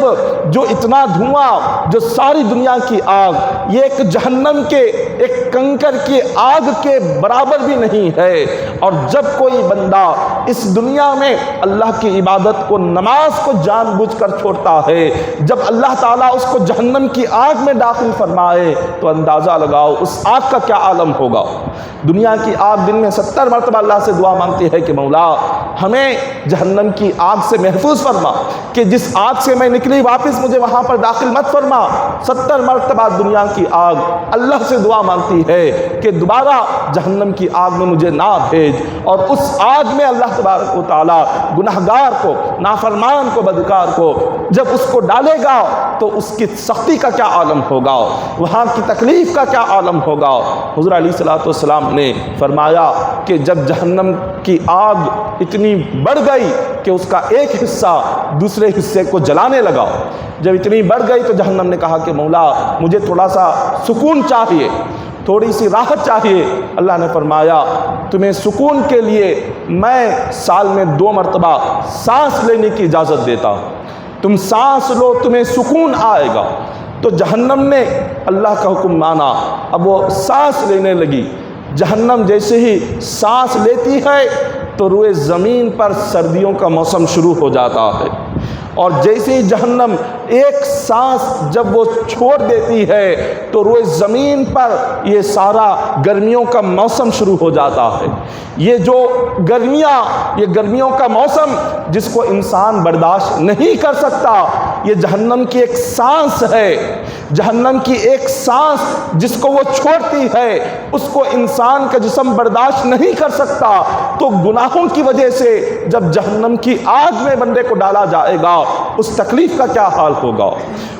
جو اتنا دھواں، جو ساری دنیا کی آگ، یہ ایک جہنم کے ایک کنکر کی آگ کے برابر بھی نہیں ہے، اور جب کوئی بندہ اس دنیا میں اللہ کی عبادت کو، نماز کو جان بوجھ کر چھوڑتا ہے، جب اللہ تعالیٰ اس کو جہنم کی آگ میں داخل فرمائے تو اندازہ لگاؤ اس آگ کا کیا عالم ہوگا۔ دنیا کی آگ دن میں 70 مرتبہ اللہ سے دعا مانگتی ہے کہ مولا ہمیں جہنم کی آگ سے محفوظ فرما، کہ جس آگ سے میں نکلی واپس مجھے وہاں پر داخل مت فرما۔ 70 مرتبہ دنیا کی آگ اللہ سے دعا مانگتی ہے کہ دوبارہ جہنم کی آگ میں مجھے نہ بھیج، اور اس آگ میں اللہ تبارک و تعالیٰ گناہگار کو، نافرمان کو، بدکار کو جب اس کو ڈالے گا تو اس کی سختی کا کیا عالم ہوگا، وہاں کی تکلیف کا کیا عالم ہوگا۔ حضور علیہ السلام نے فرمایا کہ جب جہنم کی آگ اتنی بڑھ گئی کہ اس کا ایک حصہ دوسرے حصے کو جلانے لگا، جب اتنی بڑھ گئی تو جہنم نے کہا کہ مولا مجھے تھوڑا سا سکون چاہیے، تھوڑی سی راحت چاہیے۔ اللہ نے فرمایا تمہیں سکون کے لیے میں سال میں 2 مرتبہ سانس لینے کی اجازت دیتا ہوں، تم سانس لو تمہیں سکون آئے گا۔ تو جہنم نے اللہ کا حکم مانا، اب وہ سانس لینے لگی۔ جہنم جیسے ہی سانس لیتی ہے تو روئے زمین پر سردیوں کا موسم شروع ہو جاتا ہے، اور جیسے ہی جہنم ایک سانس جب وہ چھوڑ دیتی ہے تو روئے زمین پر یہ سارا گرمیوں کا موسم شروع ہو جاتا ہے۔ یہ جو گرمیوں کا موسم جس کو انسان برداشت نہیں کر سکتا، یہ جہنم کی ایک سانس ہے، جہنم کی ایک سانس جس کو وہ چھوڑتی ہے، اس کو انسان کا جسم برداشت نہیں کر سکتا۔ تو گناہوں کی وجہ سے جب جہنم کی آگ میں بندے کو ڈالا جائے گا، اس تکلیف کا کیا حال ہوگا،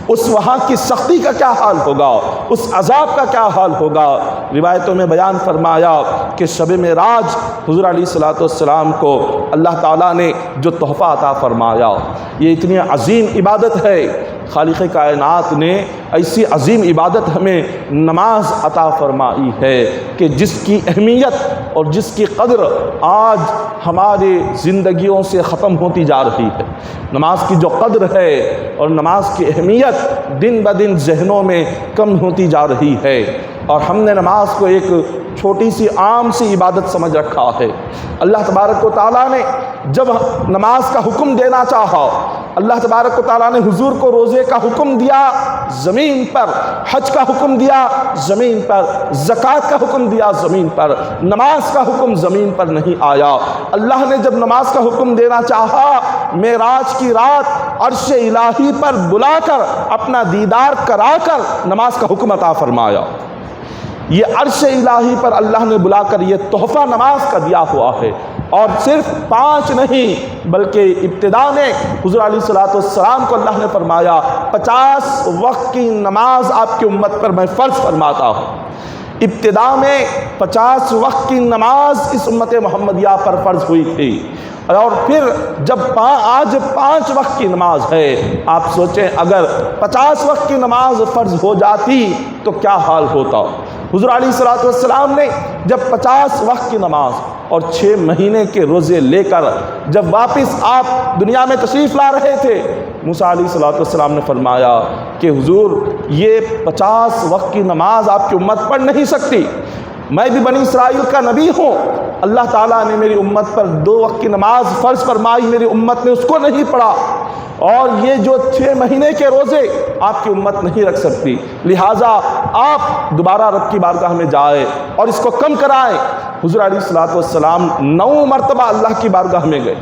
اس وہاں کی سختی کا کیا حال ہوگا، اس عذاب کا کیا حال ہوگا۔ روایتوں میں بیان فرمایا کہ شب معراج حضور علیہ الصلوۃ والسلام کو اللہ تعالیٰ نے جو تحفہ عطا فرمایا، یہ اتنی عظیم عبادت ہے۔ خالق کائنات نے ایسی عظیم عبادت ہمیں نماز عطا فرمائی ہے کہ جس کی اہمیت اور جس کی قدر آج ہماری زندگیوں سے ختم ہوتی جا رہی ہے۔ نماز کی جو قدر ہے اور نماز کی اہمیت دن بدن ذہنوں میں کم ہوتی جا رہی ہے، اور ہم نے نماز کو ایک چھوٹی سی عام سی عبادت سمجھ رکھا ہے۔ اللہ تبارک و تعالیٰ نے جب نماز کا حکم دینا چاہا، اللہ تبارک و تعالیٰ نے حضور کو روزے کا حکم دیا زمین پر، حج کا حکم دیا زمین پر، زکوٰۃ کا حکم دیا زمین پر، نماز کا حکم زمین پر نہیں آیا۔ اللہ نے جب نماز کا حکم دینا چاہا، معراج کی رات عرش الہی پر بلا کر اپنا دیدار کرا کر نماز کا حکم عطا فرمایا۔ یہ عرش الہی پر اللہ نے بلا کر یہ تحفہ نماز کا دیا ہوا ہے، اور صرف 5 نہیں بلکہ ابتدا میں حضور علیہ الصلوۃ والسلام کو اللہ نے فرمایا 50 وقت کی نماز آپ کی امت پر میں فرض فرماتا ہوں۔ ابتدا میں 50 وقت کی نماز اس امت محمدیہ پر فرض ہوئی تھی، اور پھر جب آج 5 وقت کی نماز ہے، آپ سوچیں اگر 50 وقت کی نماز فرض ہو جاتی تو کیا حال ہوتا۔ حضور علیہ الصلوۃ والسلام نے جب 50 وقت کی نماز اور 6 مہینے کے روزے لے کر جب واپس آپ دنیا میں تشریف لا رہے تھے، موسیٰ علیہ الصلوۃ والسلام نے فرمایا کہ حضور یہ 50 وقت کی نماز آپ کی امت پڑھ نہیں سکتی، میں بھی بنی اسرائیل کا نبی ہوں، اللہ تعالیٰ نے میری امت پر 2 وقت کی نماز فرض فرمائی، میری امت نے اس کو نہیں پڑھا، اور یہ جو 6 مہینے کے روزے آپ کی امت نہیں رکھ سکتی، لہٰذا آپ دوبارہ رب کی بارگاہ میں جائیں اور اس کو کم کرائیں۔ حضور علیہ الصلوۃ والسلام 9 مرتبہ اللہ کی بارگاہ میں گئے،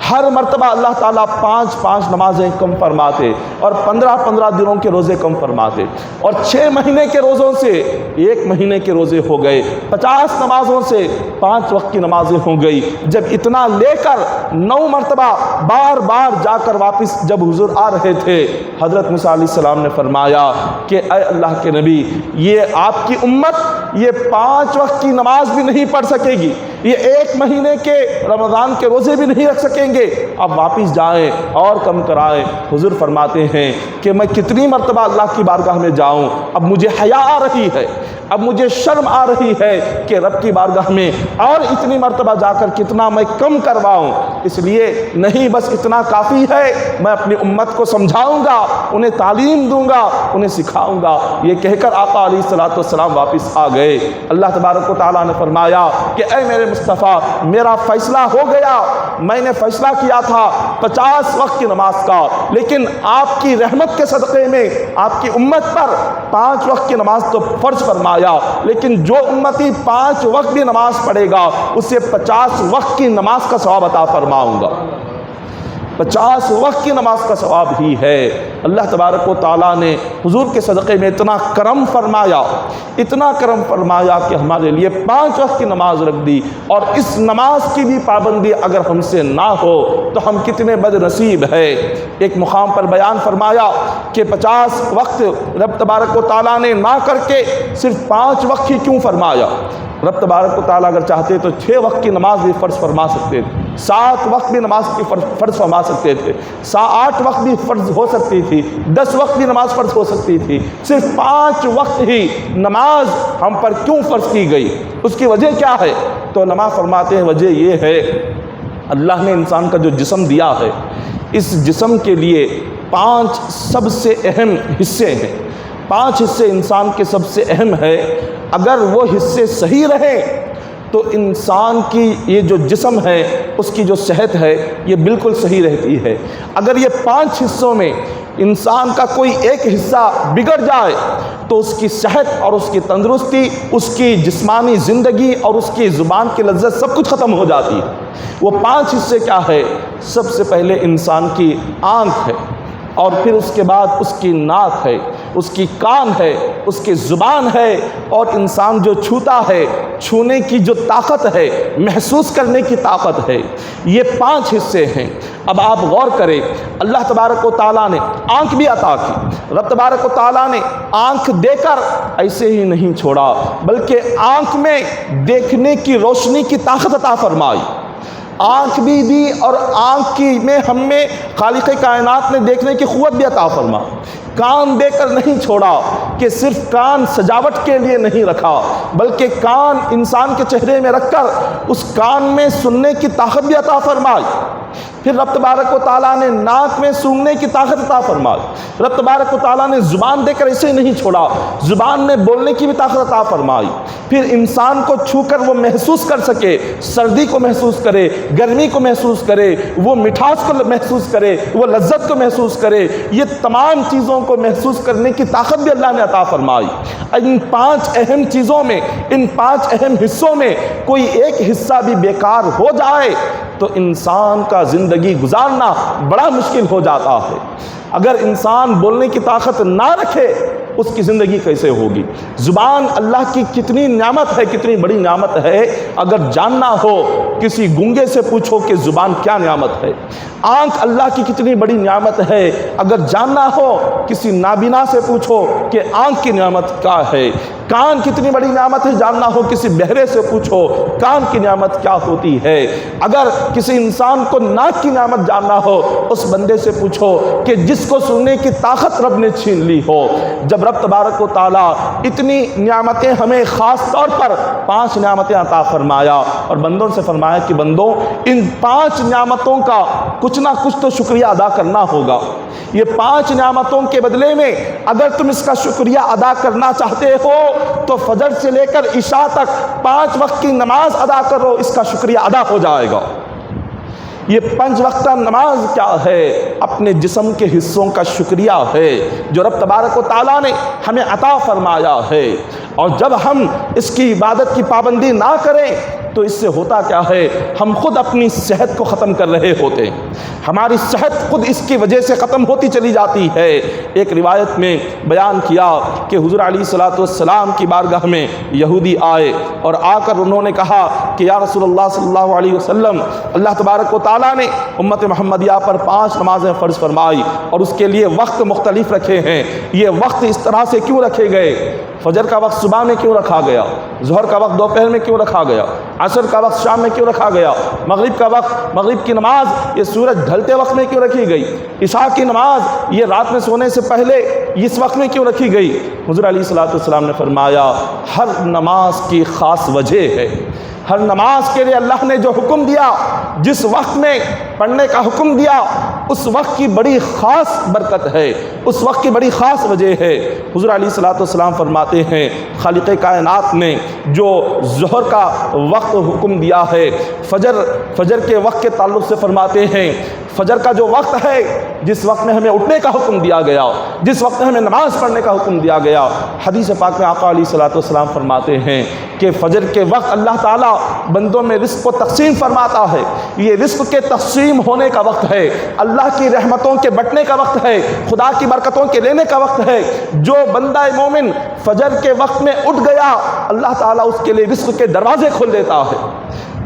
ہر مرتبہ اللہ تعالیٰ 5 نمازیں کم فرماتے، اور 15 دنوں کے روزے کم فرماتے، اور 6 مہینے کے روزوں سے 1 مہینے کے روزے ہو گئے، 50 نمازوں سے 5 وقت کی نمازیں ہو گئی۔ جب اتنا لے کر 9 مرتبہ بار بار جا کر واپس جب حضور آ رہے تھے، حضرت موسیٰ علیہ السلام نے فرمایا کہ اے اللہ کے نبی، یہ آپ کی امت یہ 5 وقت کی نماز بھی نہیں پڑھ سکے گی، یہ 1 مہینے کے رمضان کے روزے بھی نہیں رکھ سکیں گے، اب واپس جائیں اور کم کرائیں۔ حضور فرماتے ہیں کہ میں کتنی مرتبہ اللہ کی بارگاہ میں جاؤں، اب مجھے حیا آ رہی ہے، اب مجھے شرم آ رہی ہے کہ رب کی بارگاہ میں اور اتنی مرتبہ جا کر کتنا میں کم کرواؤں، اس لیے نہیں بس اتنا کافی ہے، میں اپنی امت کو سمجھاؤں گا، انہیں تعلیم دوں گا، انہیں سکھاؤں گا۔ یہ کہہ کر آقا علیہ الصلوۃ والسلام واپس آ گئے۔ اللہ تبارک و تعالیٰ نے فرمایا کہ اے میرے مصطفیٰ، میرا فیصلہ ہو گیا، میں نے فیصلہ کیا تھا 50 وقت کی نماز کا، لیکن آپ کی رحمت کے صدقے میں آپ کی امت پر 5 وقت کی نماز تو فرض فرمایا، لیکن جو امتی 5 وقت بھی نماز پڑھے گا اسے 50 وقت کی نماز کا ثواب عطا فرماؤں گا۔ 50 وقت کی نماز کا ثواب ہی ہے۔ اللہ تبارک و تعالیٰ نے حضور کے صدقے میں اتنا کرم فرمایا، اتنا کرم فرمایا کہ ہمارے لیے 5 وقت کی نماز رکھ دی، اور اس نماز کی بھی پابندی اگر ہم سے نہ ہو تو ہم کتنے بد نصیب ہے۔ ایک مقام پر بیان فرمایا کہ 50 وقت رب تبارک و تعالیٰ نے نہ کر کے صرف 5 وقت ہی کیوں فرمایا؟ رب تبارک و تعالیٰ اگر چاہتے تو 6 وقت کی نماز بھی فرض فرما سکتے تھے، 7 وقت بھی نماز کی فرض فرما سکتے تھے، 8 وقت بھی فرض ہو سکتی تھی، 10 وقت بھی نماز فرض ہو سکتی تھی، صرف 5 وقت ہی نماز ہم پر کیوں فرض کی گئی؟ اس کی وجہ کیا ہے؟ تو علماء فرماتے ہیں وجہ یہ ہے، اللہ نے انسان کا جو جسم دیا ہے، اس جسم کے لیے 5 سب سے اہم حصے ہیں، 5 حصے انسان کے سب سے اہم ہے۔ اگر وہ حصے صحیح رہیں تو انسان کی یہ جو جسم ہے اس کی جو صحت ہے یہ بالکل صحیح رہتی ہے۔ اگر یہ 5 حصوں میں انسان کا کوئی ایک حصہ بگڑ جائے تو اس کی صحت اور اس کی تندرستی، اس کی جسمانی زندگی اور اس کی زبان کی لذت سب کچھ ختم ہو جاتی ہے۔ وہ 5 حصے کیا ہے؟ سب سے پہلے انسان کی آنکھ ہے، اور پھر اس کے بعد اس کی ناک ہے، اس کی کان ہے، اس کی زبان ہے، اور انسان جو چھوتا ہے، چھونے کی جو طاقت ہے، محسوس کرنے کی طاقت ہے، یہ 5 حصے ہیں۔ اب آپ غور کریں، اللہ تبارک و تعالیٰ نے آنکھ بھی عطا کی۔ رب تبارک و تعالیٰ نے آنکھ دے کر ایسے ہی نہیں چھوڑا، بلکہ آنکھ میں دیکھنے کی روشنی کی طاقت عطا فرمائی۔ آنکھ بھی دی اور آنکھ کی میں ہمیں خالق کائنات نے دیکھنے کی قوت بھی عطا فرما۔ کان دے کر نہیں چھوڑا کہ صرف کان سجاوٹ کے لیے نہیں رکھا، بلکہ کان انسان کے چہرے میں رکھ کر اس کان میں سننے کی طاقت بھی عطا فرمائی۔ پھر رب تبارک و تعالیٰ نے ناک میں سونگنے کی طاقت عطا فرمائی۔ رب تبارک و تعالیٰ نے زبان دے کر اسے ہی نہیں چھوڑا، زبان میں بولنے کی بھی طاقت عطا فرمائی۔ پھر انسان کو چھو کر وہ محسوس کر سکے، سردی کو محسوس کرے، گرمی کو محسوس کرے، وہ مٹھاس کو محسوس کرے، وہ لذت کو محسوس کرے، یہ تمام چیزوں کو محسوس کرنے کی طاقت بھی اللہ نے عطا فرمائی۔ ان 5 اہم چیزوں میں، ان 5 اہم حصوں میں کوئی ایک حصہ بھی بیکار ہو جائے تو انسان کا زندگی گزارنا بڑا مشکل ہو جاتا ہے۔ اگر انسان بولنے کی طاقت نہ رکھے اس کی زندگی کیسے ہوگی؟ زبان اللہ کی کتنی نعمت ہے، کتنی بڑی نعمت ہے۔ اگر جاننا ہو کسی گونگے سے پوچھو کہ زبان کیا نعمت ہے۔ آنکھ اللہ کی کتنی بڑی نعمت ہے، اگر جاننا ہو کسی نابینا سے پوچھو کہ آنکھ کی نعمت کیا ہے۔ کان کتنی بڑی نعمت ہے، جاننا ہو کسی بہرے سے پوچھو کان کی نعمت کیا ہوتی ہے۔ اگر کسی انسان کو ناک کی نعمت جاننا ہو اس بندے سے پوچھو کہ جس کو سننے کی طاقت رب نے چھین لی ہو۔ جب رب تبارک و تعالیٰ اتنی نعمتیں ہمیں خاص طور پر 5 نعمتیں عطا فرمایا اور بندوں سے فرمایا کہ بندوں ان 5 نعمتوں کا کچھ نہ کچھ تو شکریہ ادا کرنا ہوگا۔ یہ 5 نعمتوں کے بدلے میں اگر تم اس کا شکریہ ادا کرنا چاہتے ہو تو فجر سے لے کر عشاء تک 5 وقت کی نماز ادا کرو، اس کا شکریہ ادا ہو جائے گا۔ یہ 5 وقتہ نماز کیا ہے؟ اپنے جسم کے حصوں کا شکریہ ہے جو رب تبارک و تعالیٰ نے ہمیں عطا فرمایا ہے۔ اور جب ہم اس کی عبادت کی پابندی نہ کریں تو اس سے ہوتا کیا ہے؟ ہم خود اپنی صحت کو ختم کر رہے ہوتے ہیں، ہماری صحت خود اس کی وجہ سے ختم ہوتی چلی جاتی ہے۔ ایک روایت میں بیان کیا کہ حضور علیہ الصلوۃ والسلام کی بارگاہ میں یہودی آئے اور آ کر انہوں نے کہا کہ یا رسول اللہ صلی اللہ علیہ وسلم، اللہ تبارک و تعالیٰ نے امت محمدیہ پر 5 نمازیں فرض فرمائی اور اس کے لیے وقت مختلف رکھے ہیں، یہ وقت اس طرح سے کیوں رکھے گئے؟ فجر کا وقت صبح میں کیوں رکھا گیا؟ ظہر کا وقت دوپہر میں کیوں رکھا گیا؟ عصر کا وقت شام میں کیوں رکھا گیا؟ مغرب کا وقت، مغرب کی نماز یہ سورج ڈھلتے وقت میں کیوں رکھی گئی؟ عشاء کی نماز یہ رات میں سونے سے پہلے اس وقت میں کیوں رکھی گئی؟ حضور علیہ الصلوۃ والسلام نے فرمایا ہر نماز کی خاص وجہ ہے۔ ہر نماز کے لیے اللہ نے جو حکم دیا، جس وقت میں پڑھنے کا حکم دیا، اس وقت کی بڑی خاص برکت ہے، اس وقت کی بڑی خاص وجہ ہے۔ حضور علیہ الصلوۃ والسلام فرماتے ہیں خالق کائنات نے جو ظہر کا وقت حکم دیا ہے، فجر کے وقت کے تعلق سے فرماتے ہیں فجر کا جو وقت ہے، جس وقت میں ہمیں اٹھنے کا حکم دیا گیا، جس وقت میں ہمیں نماز پڑھنے کا حکم دیا گیا، حدیث پاک میں آقا علیہ الصلوۃ والسلام فرماتے ہیں کہ فجر کے وقت اللہ تعالیٰ بندوں میں رزق کو تقسیم فرماتا ہے۔ یہ رزق کے تقسیم ہونے کا وقت ہے، اللہ کی رحمتوں کے بٹنے کا وقت ہے، خدا کی برکتوں کے لینے کا وقت ہے۔ جو بندہ مومن فجر کے وقت میں اٹھ گیا، اللہ تعالیٰ اس کے لیے رزق کے دروازے کھول دیتا ہے،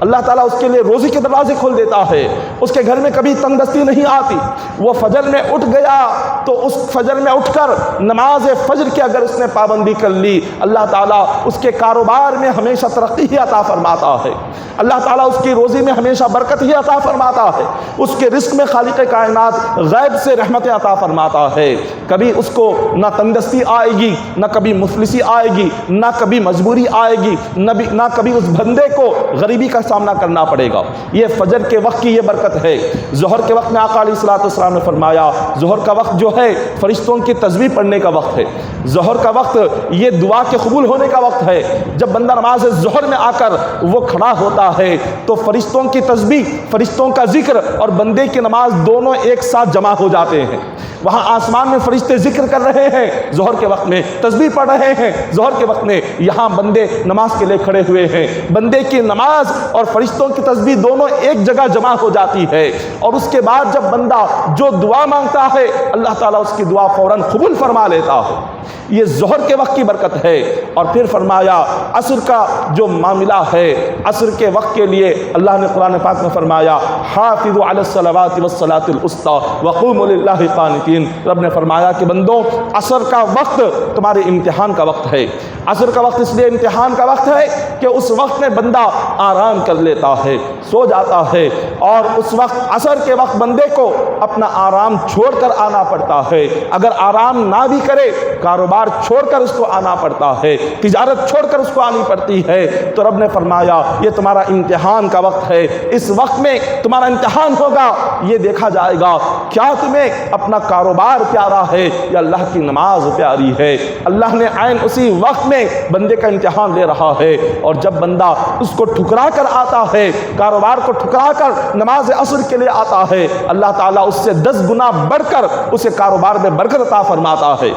اللہ تعالیٰ اس کے لیے روزی کے دروازے کھول دیتا ہے، اس کے گھر میں کبھی تنگ دستی نہیں آتی۔ وہ فجر میں اٹھ گیا تو اس فجر میں اٹھ کر نماز فجر کی اگر اس نے پابندی کر لی، اللہ تعالیٰ اس کے کاروبار میں ہمیشہ ترقی ہی عطا فرماتا ہے، اللہ تعالیٰ اس کی روزی میں ہمیشہ برکت ہی عطا فرماتا ہے، اس کے رزق میں خالق کائنات غیب سے رحمتیں عطا فرماتا ہے۔ کبھی اس کو نہ تنگ دستی آئے گی، نہ کبھی مفلسی آئے گی، نہ کبھی مجبوری آئے گی، نہ کبھی اس بندے کو غریبی کا سامنا کرنا پڑے گا۔ یہ فجر کے وقت کی یہ برکت ہے۔ ظہر کے وقت میں آقا علیہ الصلوۃ والسلام نے فرمایا ظہر کا وقت جو ہے فرشتوں کی تسبیح پڑھنے کا وقت ہے۔ ظہر کا وقت یہ دعا کے قبول ہونے کا وقت ہے۔ جب بندہ نماز ظہر میں آ کر وہ کھڑا ہوتا ہے تو فرشتوں کی تسبیح، فرشتوں کا ذکر اور بندے کی نماز دونوں ایک ساتھ جمع ہو جاتے ہیں۔ وہاں آسمان میں فرشتے ذکر کر رہے ہیں، ظہر کے وقت میں تسبیح پڑھ رہے ہیں، ظہر کے وقت میں یہاں بندے نماز کے لیے کھڑے ہوئے ہیں۔ بندے کی نماز اور فرشتوں کی تسبیح دونوں ایک جگہ جمع ہو جاتی ہے، اور اس کے بعد جب بندہ جو دعا مانگتا ہے اللہ تعالیٰ اس کی دعا فوراً قبول فرما لیتا ہے۔ یہ ظہر کے وقت کی برکت ہے۔ اور پھر فرمایا عصر کا جو معاملہ ہے، عصر کے وقت کے لیے اللہ نے قرآن پاک میں فرمایا حافظوا علی الصلوات والصلاۃ الوسطی وقوموا للہ قانتین۔ رب نے فرمایا کہ بندوں عصر کا وقت تمہارے امتحان کا وقت ہے۔ عصر کا وقت اس لیے امتحان کا وقت ہے کہ اس وقت میں بندہ آرام کر لیتا ہے، سو جاتا ہے، اور اس وقت عصر کے وقت بندے کو اپنا آرام چھوڑ کر آنا پڑتا ہے۔ اگر آرام نہ بھی کرے، کاروبار چھوڑ کر اس کو آنا پڑتا ہے، تجارت چھوڑ کر اس کو آنی پڑتی ہے، تو رب نے فرمایا یہ تمہارا امتحان کا وقت ہے۔ اس وقت میں تمہارا امتحان ہوگا، یہ دیکھا جائے گا کیا تمہیں اپنا کاروبار پیارا ہے یا اللہ کی نماز پیاری ہے۔ اللہ نے عین اسی وقت میں بندے کا امتحان لے رہا ہے، اور جب بندہ اس کو ٹھکرا کر آتا ہے، کاروبار کو ٹھکرا کر نماز عصر کے لیے آتا ہے، اللہ تعالیٰ اس سے 10 گنا بڑھ کر اسے کاروبار میں برکت عطا فرماتا ہے۔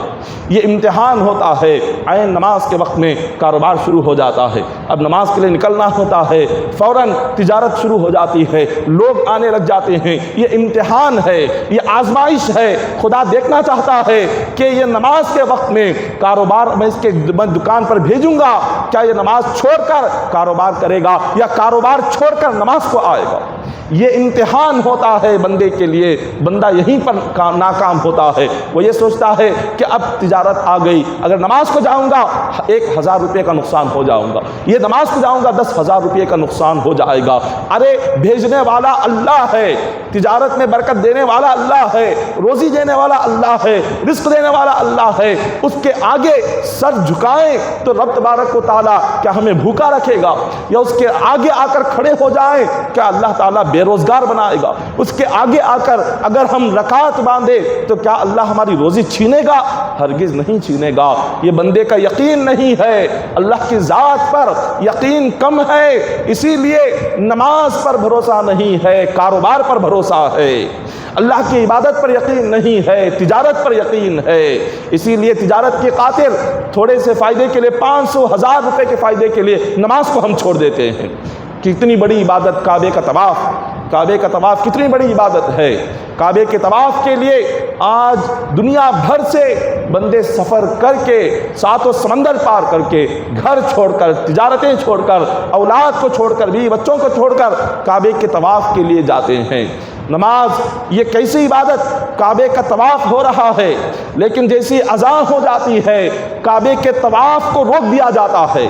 یہ امتحان ہوتا ہے۔ عین نماز کے وقت میں کاروبار شروع ہو جاتا ہے، اب نماز کے لیے نکلنا ہوتا ہے، فوراً تجارت شروع ہو جاتی ہے، لوگ آنے لگ جاتے ہیں۔ یہ امتحان ہے، یہ آزمائش ہے۔ خدا دیکھنا چاہتا ہے کہ یہ نماز کے وقت میں کاروبار میں اس کے دکان پر بھیجوں گا، کیا یہ نماز چھوڑ کر کاروبار کرے گا یا کاروبار چھوڑ کر نماز کو آئے گا۔ یہ امتحان ہوتا ہے بندے کے لیے۔ بندہ یہیں پر ناکام ہوتا ہے، وہ یہ سوچتا ہے کہ اب تجارت آ گئی، اگر نماز کو جاؤں گا 1000 روپے کا نقصان ہو جاؤں گا، یہ نماز کو جاؤں گا 10,000 روپے کا نقصان ہو جائے گا۔ ارے بھیجنے والا اللہ ہے، تجارت میں برکت دینے والا اللہ ہے، روزی دینے والا اللہ ہے، رزق دینے والا اللہ ہے، اس کے آگے سر جھکائیں تو رب تبارک و تعالیٰ کیا ہمیں بھوکا رکھے گا؟ یا اس کے آگے آ کر کھڑے ہو جائیں کیا اللہ تعالیٰ بے روزگار بنائے گا؟ اس کے آگے آ کر اگر ہم رکعت باندھے تو کیا اللہ ہماری روزی چھینے گا؟ ہرگز نہیں چھینے گا۔ یہ بندے کا یقین نہیں ہے، اللہ کی ذات پر یقین کم ہے، اسی لیے نماز پر بھروسہ نہیں ہے، کاروبار پر بھروسہ ہے، اللہ کی عبادت پر یقین نہیں ہے، تجارت پر یقین ہے۔ اسی لیے تجارت کی خاطر تھوڑے سے فائدے کے لیے 500 1000 روپے کے فائدے کے لیے نماز کو ہم چھوڑ دیتے ہیں۔ کتنی بڑی عبادت کعبے کا طواف، کعبے کا طواف کتنی بڑی عبادت ہے۔ کعبے کے طواف کے لیے آج دنیا بھر سے بندے سفر کر کے، ساتوں سمندر پار کر کے، گھر چھوڑ کر، تجارتیں چھوڑ کر، اولاد کو چھوڑ کر، بیوی بچوں کو چھوڑ کر کعبے کے طواف کے لیے جاتے ہیں۔ نماز یہ کیسی عبادت، کعبے کا طواف ہو رہا ہے، لیکن جیسی اذان ہو جاتی ہے کعبے کے طواف کو روک دیا جاتا ہے۔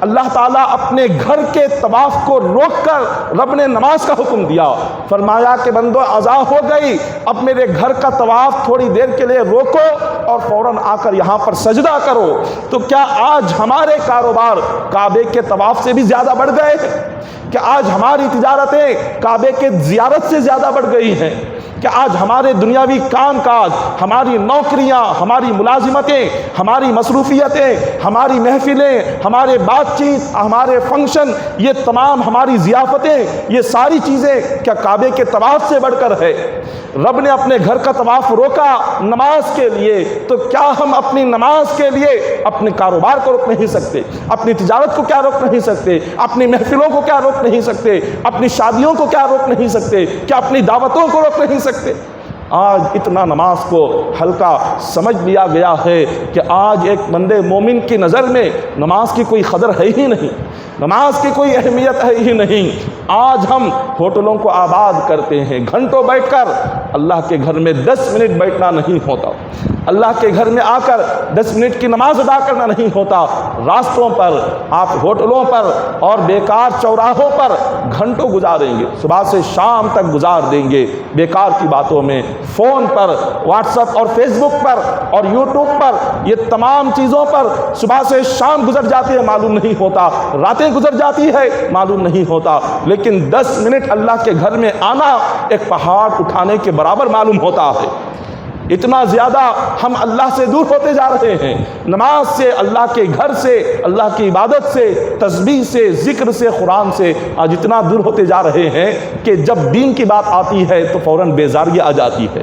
اللہ تعالیٰ اپنے گھر کے طواف کو روک کر رب نے نماز کا حکم دیا، فرمایا کہ بندو اذان ہو گئی، اب میرے گھر کا طواف تھوڑی دیر کے لیے روکو اور فوراً آ کر یہاں پر سجدہ کرو۔ تو کیا آج ہمارے کاروبار کعبے کے طواف سے بھی زیادہ بڑھ گئے ہیں؟ کہ آج ہماری تجارتیں کعبے کے زیارت سے زیادہ بڑھ گئی ہیں؟ کہ آج ہمارے دنیاوی کام کاج، ہماری نوکریاں، ہماری ملازمتیں، ہماری مصروفیتیں، ہماری محفلیں، ہمارے بات چیت، ہمارے فنکشن، یہ تمام ہماری ضیافتیں، یہ ساری چیزیں کیا کعبے کے طواف سے بڑھ کر ہے؟ رب نے اپنے گھر کا طواف روکا نماز کے لیے، تو کیا ہم اپنی نماز کے لیے اپنے کاروبار کو روک نہیں سکتے؟ اپنی تجارت کو کیا روک نہیں سکتے؟ اپنی محفلوں کو کیا روک نہیں سکتے؟ اپنی شادیوں کو کیا روک نہیں سکتے؟ کیا اپنی دعوتوں کو روک نہیں سکتے؟ آج اتنا نماز کو ہلکا سمجھ لیا گیا ہے کہ آج ایک بندے مومن کی نظر میں نماز کی کوئی قدر ہے ہی نہیں، نماز کی کوئی اہمیت ہے ہی نہیں۔ آج ہم ہوٹلوں کو آباد کرتے ہیں، گھنٹوں بیٹھ کر، اللہ کے گھر میں 10 منٹ بیٹھنا نہیں ہوتا۔ اللہ کے گھر میں آ کر 10 منٹ کی نماز ادا کرنا نہیں ہوتا، راستوں پر، آپ ہوٹلوں پر اور بیکار چوراہوں پر گھنٹوں گزاریں گے، صبح سے شام تک گزار دیں گے بیکار کی باتوں میں، فون پر، واٹس ایپ اور فیس بک پر اور یوٹیوب پر، یہ تمام چیزوں پر صبح سے شام گزر جاتی ہے، معلوم نہیں ہوتا، راتیں گزر جاتی ہے، معلوم نہیں ہوتا، لیکن 10 منٹ اللہ کے گھر میں آنا ایک پہاڑ اٹھانے کے برابر معلوم ہوتا ہے۔ اتنا زیادہ ہم اللہ سے دور ہوتے جا رہے ہیں، نماز سے، اللہ کے گھر سے، اللہ کی عبادت سے، تسبیح سے، ذکر سے، قرآن سے آج اتنا دور ہوتے جا رہے ہیں کہ جب دین کی بات آتی ہے تو فوراً بیزاری آ جاتی ہے،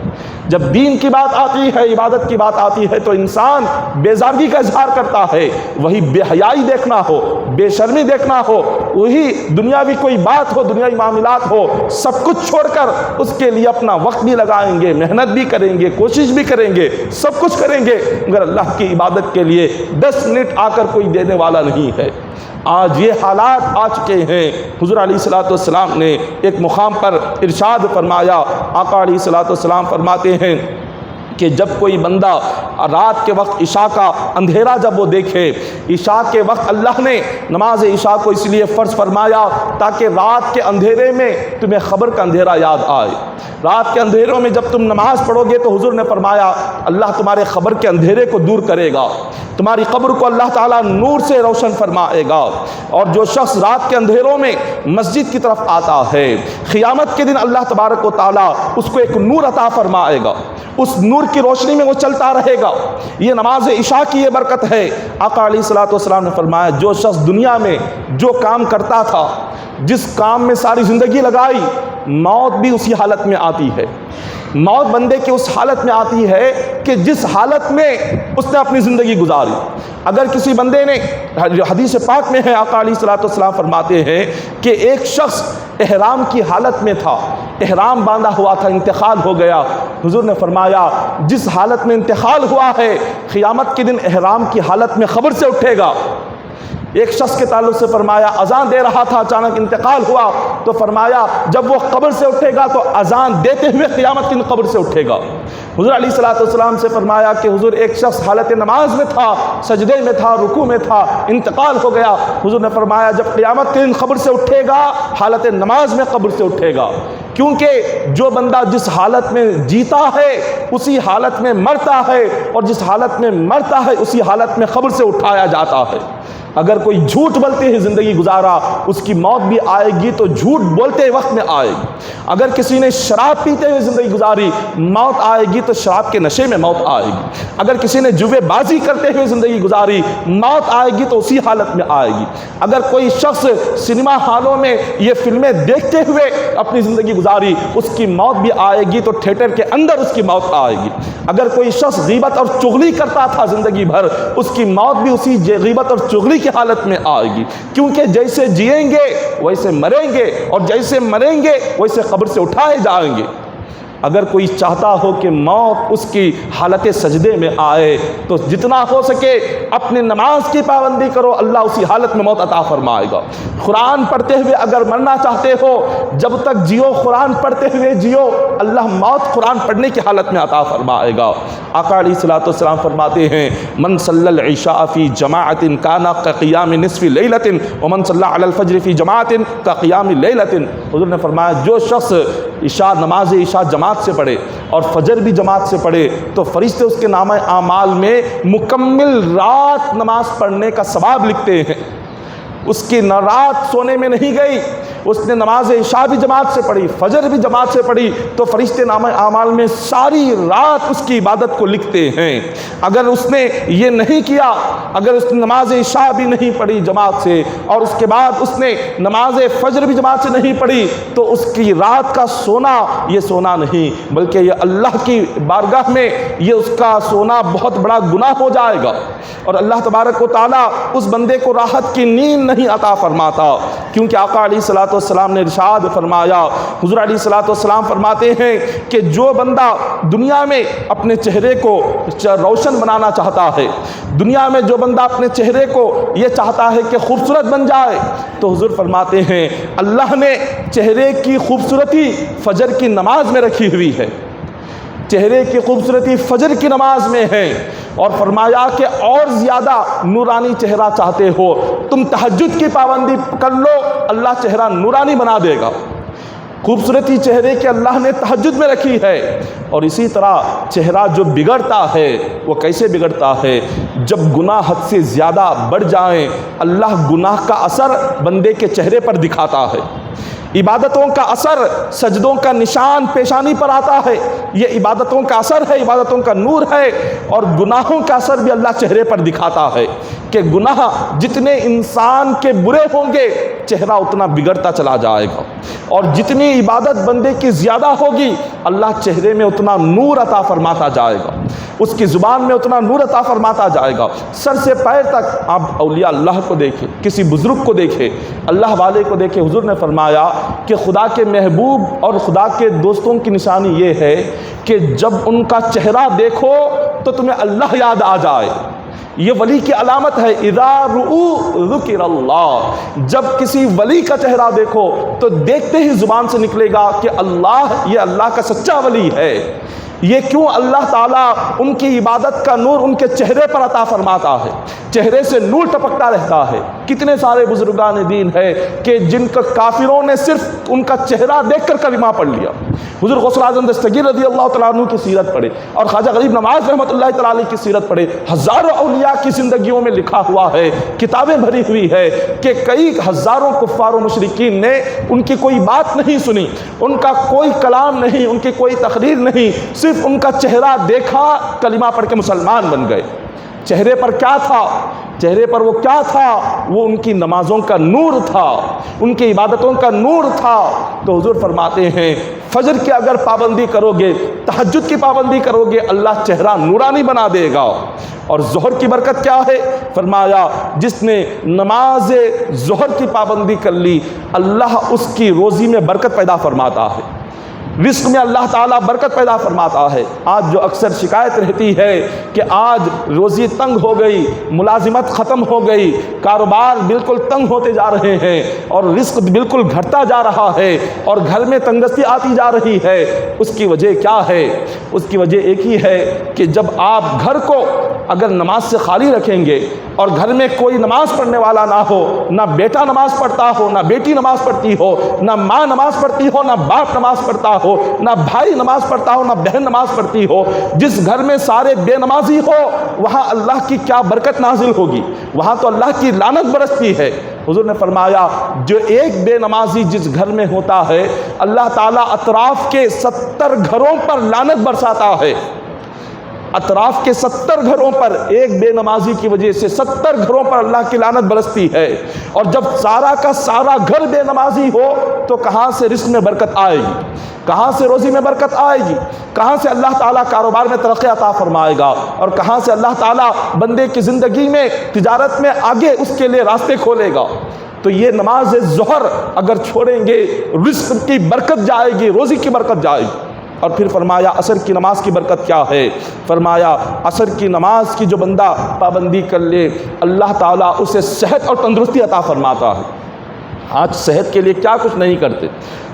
جب دین کی بات آتی ہے، عبادت کی بات آتی ہے تو انسان بیزارگی کا اظہار کرتا ہے، وہی بے حیائی دیکھنا ہو، بے شرمی دیکھنا ہو، وہی دنیاوی کوئی بات ہو، دنیاوی معاملات ہو، سب کچھ چھوڑ کر اس کے لیے اپنا وقت بھی لگائیں گے، محنت بھی کریں گے، کوشش بھی کریں گے، سب کچھ کریں گے، مگر اللہ کی عبادت کے لیے 10 منٹ آ کر کوئی دینے والا نہیں ہے۔ آج یہ حالات آ چکے ہیں۔ حضور علیہ الصلوۃ والسلام نے ایک مقام پر ارشاد فرمایا، آقا علیہ الصلوۃ والسلام فرماتے ہیں کہ جب کوئی بندہ رات کے وقت عشاء کا اندھیرا جب وہ دیکھے، عشاء کے وقت اللہ نے نماز عشاء کو اس لیے فرض فرمایا تاکہ رات کے اندھیرے میں تمہیں خبر کا اندھیرا یاد آئے۔ رات کے اندھیروں میں جب تم نماز پڑھو گے تو حضور نے فرمایا اللہ تمہارے خبر کے اندھیرے کو دور کرے گا، تمہاری قبر کو اللہ تعالیٰ نور سے روشن فرمائے گا، اور جو شخص رات کے اندھیروں میں مسجد کی طرف آتا ہے، قیامت کے دن اللہ تبارک و تعالیٰ اس کو ایک نور عطا فرمائے گا، اس نور کی روشنی میں وہ چلتا رہے گا۔ یہ نماز عشاء کی یہ برکت ہے۔ آقا علیہ الصلوۃ والسلام نے فرمایا جو شخص دنیا میں جو کام کرتا تھا، جس کام میں ساری زندگی لگائی، موت بھی اسی حالت میں آتی ہے۔ موت بندے کی اس حالت میں آتی ہے کہ جس حالت میں اس نے اپنی زندگی گزاری۔ اگر کسی بندے نے، حدیث پاک میں ہے، آقا علیہ الصلوۃ والسلام فرماتے ہیں کہ ایک شخص احرام کی حالت میں تھا، احرام باندھا ہوا تھا، انتقال ہو گیا، حضور نے فرمایا جس حالت میں انتقال ہوا ہے، قیامت کے دن احرام کی حالت میں خبر سے اٹھے گا۔ ایک شخص کے تعلق سے فرمایا اذان دے رہا تھا، اچانک انتقال ہوا، تو فرمایا جب وہ قبر سے اٹھے گا تو اذان دیتے ہوئے قیامت کی قبر سے اٹھے گا۔ حضور علیہ الصلوۃ والسلام سے فرمایا کہ حضور ایک شخص حالت نماز میں تھا، سجدے میں تھا، رکوع میں تھا، انتقال ہو گیا، حضور نے فرمایا جب قیامت کے دن قبر سے اٹھے گا، حالت نماز میں قبر سے اٹھے گا، کیونکہ جو بندہ جس حالت میں جیتا ہے اسی حالت میں مرتا ہے، اور جس حالت میں مرتا ہے اسی حالت میں قبر سے اٹھایا جاتا ہے۔ اگر کوئی جھوٹ بولتے ہی زندگی گزارا، اس کی موت بھی آئے گی تو جھوٹ بولتے وقت میں آئے گی۔ اگر کسی نے شراب پیتے ہوئے زندگی گزاری، موت آئے گی تو شراب کے نشے میں موت آئے گی۔ اگر کسی نے جوے بازی کرتے ہوئے زندگی گزاری، موت آئے گی تو اسی حالت میں آئے گی۔ اگر کوئی شخص سنیما ہالوں میں یہ فلمیں دیکھتے ہوئے اپنی زندگی گزاری، اس کی موت بھی آئے گی تو تھیٹر کے اندر اس کی موت آئے گی۔ اگر کوئی شخص غیبت اور چغلی کرتا تھا زندگی بھر، اس کی موت بھی اسی غیبت اور چغلی کی حالت میں آئے گی، کیونکہ جیسے جئیں گے ویسے مریں گے، اور جیسے مریں گے ویسے قبر سے اٹھائے جائیں گے۔ اگر کوئی چاہتا ہو کہ موت اس کی حالت سجدے میں آئے تو جتنا ہو سکے اپنی نماز کی پابندی کرو، اللہ اسی حالت میں موت عطا فرمائے گا۔ قرآن پڑھتے ہوئے اگر مرنا چاہتے ہو، جب تک جیو قرآن پڑھتے ہوئے جیو، اللہ موت قرآن پڑھنے کی حالت میں عطا فرمائے گا۔ آقا علیہ الصلوۃ والسلام فرماتے ہیں من صلی العشاء فی جماعت کان کقیام نصف لیلۃ ومن صلی علی الفجر فی جماعت کقیام لیلۃ۔ حضور نے فرمایا جو شخص عشاء، نماز عشاء جماعت سے پڑھے اور فجر بھی جماعت سے پڑھے تو فرشتے اس کے نامہ اعمال میں مکمل رات نماز پڑھنے کا ثواب لکھتے ہیں۔ اس کی رات سونے میں نہیں گئی، اس نے نماز عشاء بھی جماعت سے پڑھی، فجر بھی جماعت سے پڑھی، تو فرشتے نامہ اعمال میں ساری رات اس کی عبادت کو لکھتے ہیں۔ اگر اس نے یہ نہیں کیا، اگر اس نے نماز عشاء بھی نہیں پڑھی جماعت سے، اور اس کے بعد اس نے نماز فجر بھی جماعت سے نہیں پڑھی، تو اس کی رات کا سونا یہ سونا نہیں، بلکہ یہ اللہ کی بارگاہ میں یہ اس کا سونا بہت بڑا گناہ ہو جائے گا، اور اللہ تبارک و تعالیٰ اس بندے کو راحت کی نیند نہیں عطا فرماتا، کیونکہ آقا علیہ الصلوۃ والسلام نے ارشاد فرمایا، حضور علیہ الصلوۃ والسلام فرماتے ہیں کہ جو بندہ دنیا میں اپنے چہرے کو روشن بنانا چاہتا ہے، دنیا میں جو بندہ اپنے چہرے کو یہ چاہتا ہے کہ خوبصورت بن جائے، تو حضور فرماتے ہیں اللہ نے چہرے کی خوبصورتی فجر کی نماز میں رکھی ہوئی ہے۔ چہرے کی خوبصورتی فجر کی نماز میں ہے، اور فرمایا کہ اور زیادہ نورانی چہرہ چاہتے ہو تم تہجد کی پابندی کر لو، اللہ چہرہ نورانی بنا دے گا۔ خوبصورتی چہرے کے اللہ نے تہجد میں رکھی ہے۔ اور اسی طرح چہرہ جو بگڑتا ہے وہ کیسے بگڑتا ہے؟ جب گناہ حد سے زیادہ بڑھ جائیں، اللہ گناہ کا اثر بندے کے چہرے پر دکھاتا ہے۔ عبادتوں کا اثر، سجدوں کا نشان پیشانی پر آتا ہے، یہ عبادتوں کا اثر ہے، عبادتوں کا نور ہے۔ اور گناہوں کا اثر بھی اللہ چہرے پر دکھاتا ہے کہ گناہ جتنے انسان کے برے ہوں گے چہرہ اتنا بگڑتا چلا جائے گا، اور جتنی عبادت بندے کی زیادہ ہوگی اللہ چہرے میں اتنا نور عطا فرماتا جائے گا، اس کی زبان میں اتنا نور عطا فرماتا جائے گا۔ سر سے پیر تک آپ اولیاء اللہ کو دیکھیں، کسی بزرگ کو دیکھیں، اللہ والے کو دیکھیں۔ حضور نے فرمایا کہ خدا کے محبوب اور خدا کے دوستوں کی نشانی یہ ہے کہ جب ان کا چہرہ دیکھو تو تمہیں اللہ یاد آ جائے۔ یہ ولی کی علامت ہے، اذا رؤوا ذکر اللہ۔ جب کسی ولی کا چہرہ دیکھو تو دیکھتے ہی زبان سے نکلے گا کہ اللہ، یہ اللہ کا سچا ولی ہے۔ یہ کیوں؟ اللہ تعالیٰ ان کی عبادت کا نور ان کے چہرے پر عطا فرماتا ہے، چہرے سے نور ٹپکتا رہتا ہے۔ کتنے سارے بزرگان دین ہے کہ جن کا کافروں نے صرف ان کا چہرہ دیکھ کر کلمہ پڑھ لیا۔ حضور غوث اعظم دستگیر رضی اللہ تعالیٰ عنہ کی سیرت پڑھے، اور خواجہ غریب نواز رحمۃ اللہ تعالیٰ علیہ کی سیرت پڑھے۔ ہزاروں اولیاء کی زندگیوں میں لکھا ہوا ہے، کتابیں بھری ہوئی ہے کہ کئی ہزاروں کفار و مشرکین نے ان کی کوئی بات نہیں سنی، ان کا کوئی کلام نہیں، ان کی کوئی تقریر نہیں، صرف ان کا چہرہ دیکھا کلمہ پڑھ کے مسلمان بن گئے۔ چہرے پر کیا تھا؟ چہرے پر وہ کیا تھا؟ وہ ان کی نمازوں کا نور تھا، ان کی عبادتوں کا نور تھا۔ تو حضور فرماتے ہیں فجر کی اگر پابندی کرو گے، تہجد کی پابندی کرو گے، اللہ چہرہ نورانی بنا دے گا۔ اور ظہر کی برکت کیا ہے؟ فرمایا جس نے نماز ظہر کی پابندی کر لی اللہ اس کی روزی میں برکت پیدا فرماتا ہے، رزق میں اللہ تعالیٰ برکت پیدا فرماتا ہے۔ آج جو اکثر شکایت رہتی ہے کہ آج روزی تنگ ہو گئی، ملازمت ختم ہو گئی، کاروبار بالکل تنگ ہوتے جا رہے ہیں، اور رزق بالکل گھٹتا جا رہا ہے، اور گھر میں تنگستی آتی جا رہی ہے، اس کی وجہ کیا ہے؟ اس کی وجہ ایک ہی ہے کہ جب آپ گھر کو اگر نماز سے خالی رکھیں گے، اور گھر میں کوئی نماز پڑھنے والا نہ ہو، نہ بیٹا نماز پڑھتا ہو، نہ بیٹی نماز پڑھتی ہو، نہ ماں نماز پڑھتی ہو، نہ باپ نماز پڑھتا ہو، نہ بھائی نماز پڑھتا ہو، نہ بہن نماز پڑھتی ہو، جس گھر میں سارے بے نمازی ہو وہاں اللہ کی کیا برکت نازل ہوگی؟ وہاں تو اللہ کی لعنت برستی ہے۔ حضور نے فرمایا جو ایک بے نمازی جس گھر میں ہوتا ہے اللہ تعالیٰ اطراف کے 70 گھروں پر لعنت برساتا ہے۔ اطراف کے 70 گھروں پر ایک بے نمازی کی وجہ سے 70 گھروں پر اللہ کی لعنت برستی ہے۔ اور جب سارا کا سارا گھر بے نمازی ہو تو کہاں سے رزق میں برکت آئے گی؟ کہاں سے روزی میں برکت آئے گی؟ کہاں سے اللہ تعالیٰ کاروبار میں ترقی عطا فرمائے گا؟ اور کہاں سے اللہ تعالیٰ بندے کی زندگی میں، تجارت میں آگے اس کے لیے راستے کھولے گا؟ تو یہ نماز ظہر اگر چھوڑیں گے رزق کی برکت جائے گی، روزی کی برکت جائے گی۔ اور پھر فرمایا عصر کی نماز کی برکت کیا ہے؟ فرمایا عصر کی نماز کی جو بندہ پابندی کر لے اللہ تعالیٰ اسے صحت اور تندرستی عطا فرماتا ہے۔ آج صحت کے لیے کیا کچھ نہیں کرتے،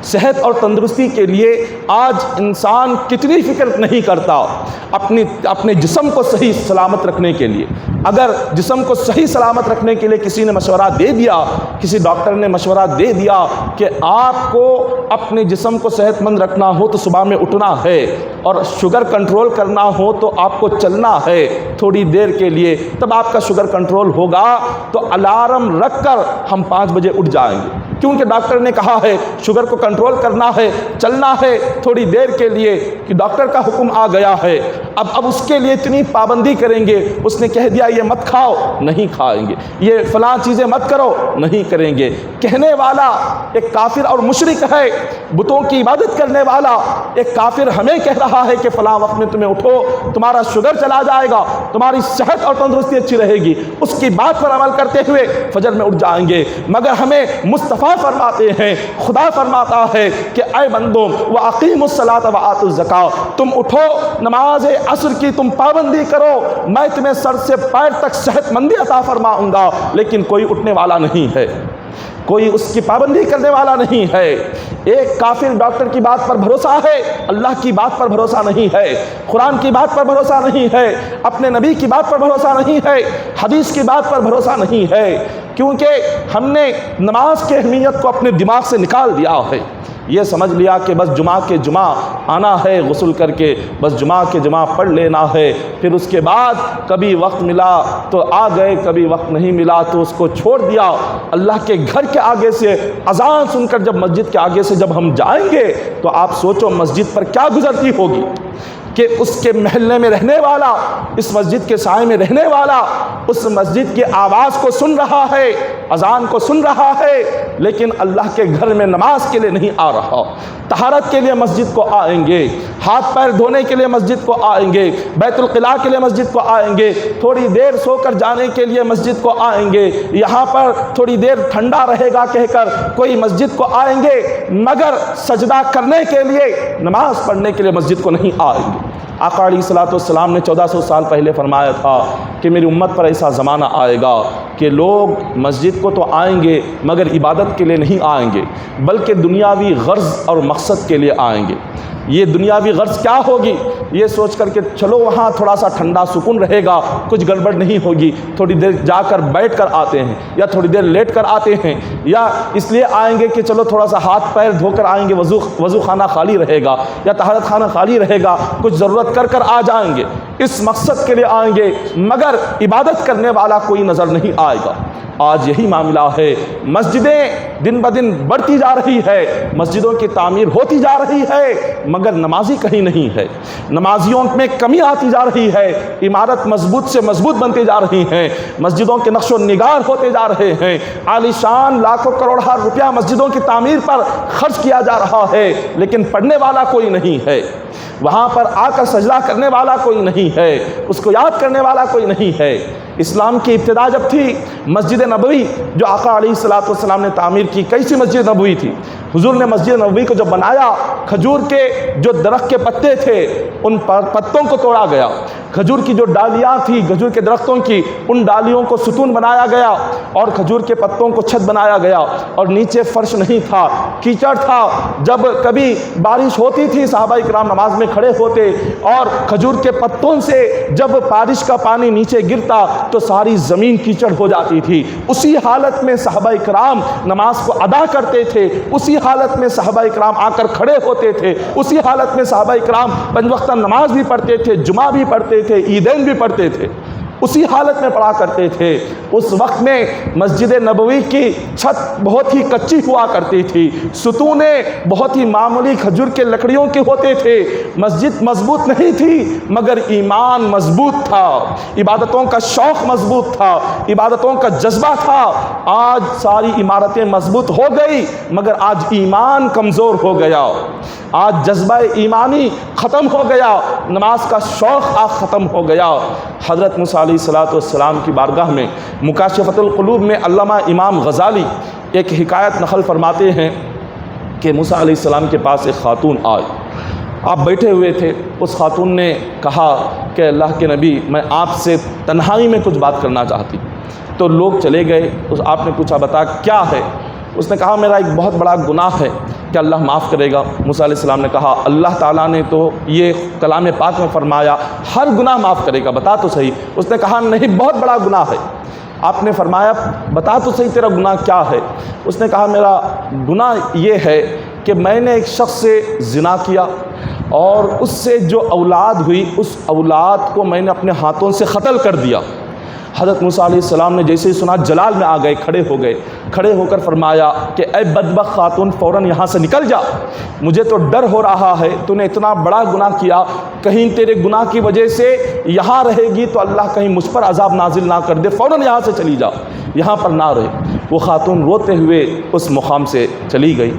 صحت اور تندرستی کے لیے آج انسان کتنی فکر نہیں کرتا اپنے جسم کو صحیح سلامت رکھنے کے لیے۔ اگر جسم کو صحیح سلامت رکھنے کے لیے کسی نے مشورہ دے دیا، کسی ڈاکٹر نے مشورہ دے دیا کہ آپ کو اپنے جسم کو صحت مند رکھنا ہو تو صبح میں اٹھنا ہے، اور شوگر کنٹرول کرنا ہو تو آپ کو چلنا ہے تھوڑی دیر کے لیے، تب آپ کا شوگر کنٹرول ہوگا، تو الارم رکھ کر ہم 5 بجے اٹھ جائیں گے، کیونکہ ڈاکٹر نے کہا ہے شوگر کو کنٹرول کرنا ہے، چلنا ہے تھوڑی دیر کے لیے، کہ ڈاکٹر کا حکم آ گیا ہے۔ اب اس کے لیے اتنی پابندی کریں گے، اس نے کہہ دیا یہ مت کھاؤ، نہیں کھائیں گے، یہ فلاں چیزیں مت کرو، نہیں کریں گے۔ کہنے والا ایک کافر اور مشرک ہے، بتوں کی عبادت کرنے والا ایک کافر ہمیں کہہ رہا ہے کہ فلاں وقت میں تمہیں اٹھو، تمہارا شوگر چلا جائے گا، تمہاری صحت اور تندرستی اچھی رہے گی، اس کی بات پر عمل کرتے ہوئے فجر میں اٹھ جائیں گے۔ مگر ہمیں مصطفیٰ فرماتے ہیں، خدا فرماتا ہے کہ اے بندوں وَأَقِیمُوا الصَّلَاةَ وَآتُوا الزَّکَاةَ، تم اٹھو نماز عصر کی تم پابندی کرو، میں تمہیں سر سے پیر تک صحت مندی عطا فرماؤں گا۔ لیکن کوئی اٹھنے والا نہیں ہے، کوئی اس کی پابندی کرنے والا نہیں ہے۔ ایک کافر ڈاکٹر کی بات پر بھروسہ ہے، اللہ کی بات پر بھروسہ نہیں ہے، قرآن کی بات پر بھروسہ نہیں ہے، اپنے نبی کی بات پر بھروسہ نہیں ہے، حدیث کی بات پر بھروسہ نہیں ہے، کیونکہ ہم نے نماز کی اہمیت کو اپنے دماغ سے نکال دیا ہے۔ یہ سمجھ لیا کہ بس جمعہ کے جمعہ آنا ہے غسل کر کے، بس جمعہ کے جمعہ پڑھ لینا ہے، پھر اس کے بعد کبھی وقت ملا تو آ گئے، کبھی وقت نہیں ملا تو اس کو چھوڑ دیا۔ اللہ کے گھر کے آگے سے اذان سن کر جب مسجد کے آگے سے جب ہم جائیں گے تو آپ سوچو مسجد پر کیا گزرتی ہوگی کہ اس کے محلے میں رہنے والا، اس مسجد کے سائے میں رہنے والا اس مسجد کی آواز کو سن رہا ہے، اذان کو سن رہا ہے، لیکن اللہ کے گھر میں نماز کے لیے نہیں آ رہا۔ طہارت کے لیے مسجد کو آئیں گے، ہاتھ پیر دھونے کے لیے مسجد کو آئیں گے، بیت الخلاء کے لیے مسجد کو آئیں گے، تھوڑی دیر سو کر جانے کے لیے مسجد کو آئیں گے، یہاں پر تھوڑی دیر ٹھنڈا رہے گا کہہ کر کوئی مسجد کو آئیں گے، مگر سجدہ کرنے کے لیے، نماز پڑھنے کے لیے مسجد کو نہیں آئیں گے۔ آقا علیہ الصلوۃ والسلام نے 1400 سال پہلے فرمایا تھا کہ میری امت پر ایسا زمانہ آئے گا کہ لوگ مسجد کو تو آئیں گے مگر عبادت کے لیے نہیں آئیں گے، بلکہ دنیاوی غرض اور مقصد کے لیے آئیں گے۔ یہ دنیاوی غرض کیا ہوگی؟ یہ سوچ کر کہ چلو وہاں تھوڑا سا ٹھنڈا سکون رہے گا، کچھ گڑبڑ نہیں ہوگی، تھوڑی دیر جا کر بیٹھ کر آتے ہیں یا تھوڑی دیر لیٹ کر آتے ہیں، یا اس لیے آئیں گے کہ چلو تھوڑا سا ہاتھ پیر دھو کر آئیں گے، وضو خانہ خالی رہے گا یا طہارت خانہ خالی رہے گا، کچھ ضرورت کر کر آ جائیں گے، اس مقصد کے لیے آئیں گے، مگر عبادت کرنے والا کوئی نظر نہیں آئے گا۔ آج یہی معاملہ ہے، مسجدیں دن بدن بڑھتی جا رہی ہے، مسجدوں کی تعمیر ہوتی جا رہی ہے، مگر نمازی کہیں نہیں ہے، نمازیوں میں کمی آتی جا رہی ہے، عمارت مضبوط سے مضبوط بنتی جا رہی ہیں، مسجدوں کے نقش و نگار ہوتے جا رہے ہیں، عالی شان لاکھوں کروڑہ روپیہ مسجدوں کی تعمیر پر خرچ کیا جا رہا ہے، لیکن پڑھنے والا کوئی نہیں ہے، وہاں پر آ کر سجدہ کرنے والا کوئی نہیں ہے، اس کو یاد کرنے والا کوئی نہیں ہے۔ اسلام کی ابتدا جب تھی، مسجد نبوی جو آقا علیہ الصلوۃ والسلام نے تعمیر کی، کیسی مسجد نبوی تھی؟ حضور نے مسجد نبوی کو جب بنایا، کھجور کے جو درخت کے پتے تھے ان پتوں کو توڑا گیا، کھجور کی جو ڈالیاں تھی کھجور کے درختوں کی، ان ڈالیوں کو ستون بنایا گیا اور کھجور کے پتوں کو چھت بنایا گیا، اور نیچے فرش نہیں تھا، کیچڑ تھا۔ جب کبھی بارش ہوتی تھی صحابہ کرام نماز میں کھڑے ہوتے اور کھجور کے پتوں سے جب بارش کا پانی نیچے گرتا تو ساری زمین کیچڑ ہو جاتی تھی۔ اسی حالت میں صحابہ کرام نماز کو ادا کرتے تھے، اسی حالت میں صحابہ کرام آ کر کھڑے ہوتے تھے، اسی حالت میں صحابہ کرام 5 وقتہ نماز بھی پڑھتے تھے، جمعہ بھی پڑھتے تھے، عیدین بھی پڑھتے تھے، اسی حالت میں پڑھا کرتے تھے۔ اس وقت میں مسجد نبوی کی چھت بہت ہی کچی ہوا کرتی تھی، ستونیں بہت ہی معمولی کھجور کے لکڑیوں کے ہوتے تھے، مسجد مضبوط نہیں تھی مگر ایمان مضبوط تھا، عبادتوں کا شوق مضبوط تھا، عبادتوں کا جذبہ تھا۔ آج ساری عمارتیں مضبوط ہو گئی مگر آج ایمان کمزور ہو گیا، آج جذبہ ایمانی ختم ہو گیا، نماز کا شوق آج ختم ہو گیا۔ حضرت موسیٰ علیہ السلام کی بارگاہ میں مکاشفۃ القلوب میں علامہ امام غزالی ایک حکایت نقل فرماتے ہیں کہ موسیٰ علیہ السلام کے پاس ایک خاتون آئی، آپ بیٹھے ہوئے تھے، اس خاتون نے کہا کہ اللہ کے نبی میں آپ سے تنہائی میں کچھ بات کرنا چاہتی، تو لوگ چلے گئے، آپ نے پوچھا بتا کیا ہے؟ اس نے کہا میرا ایک بہت بڑا گناہ ہے، کہ اللہ معاف کرے گا؟ موسیٰ علیہ السلام نے کہا اللہ تعالیٰ نے تو یہ کلام پاک میں فرمایا ہر گناہ معاف کرے گا، بتا تو صحیح۔ اس نے کہا نہیں بہت بڑا گناہ ہے۔ آپ نے فرمایا بتا تو صحیح تیرا گناہ کیا ہے؟ اس نے کہا میرا گناہ یہ ہے کہ میں نے ایک شخص سے زنا کیا اور اس سے جو اولاد ہوئی اس اولاد کو میں نے اپنے ہاتھوں سے قتل کر دیا۔ حضرت موسیٰ علیہ السلام نے جیسے ہی سنا جلال میں آ گئے، کھڑے ہو گئے، کھڑے ہو کر فرمایا کہ اے بدبخت خاتون فوراً یہاں سے نکل جا، مجھے تو ڈر ہو رہا ہے، تو نے اتنا بڑا گناہ کیا، کہیں تیرے گناہ کی وجہ سے یہاں رہے گی تو اللہ کہیں مجھ پر عذاب نازل نہ کر دے، فوراً یہاں سے چلی جا، یہاں پر نہ رہے۔ وہ خاتون روتے ہوئے اس مقام سے چلی گئی۔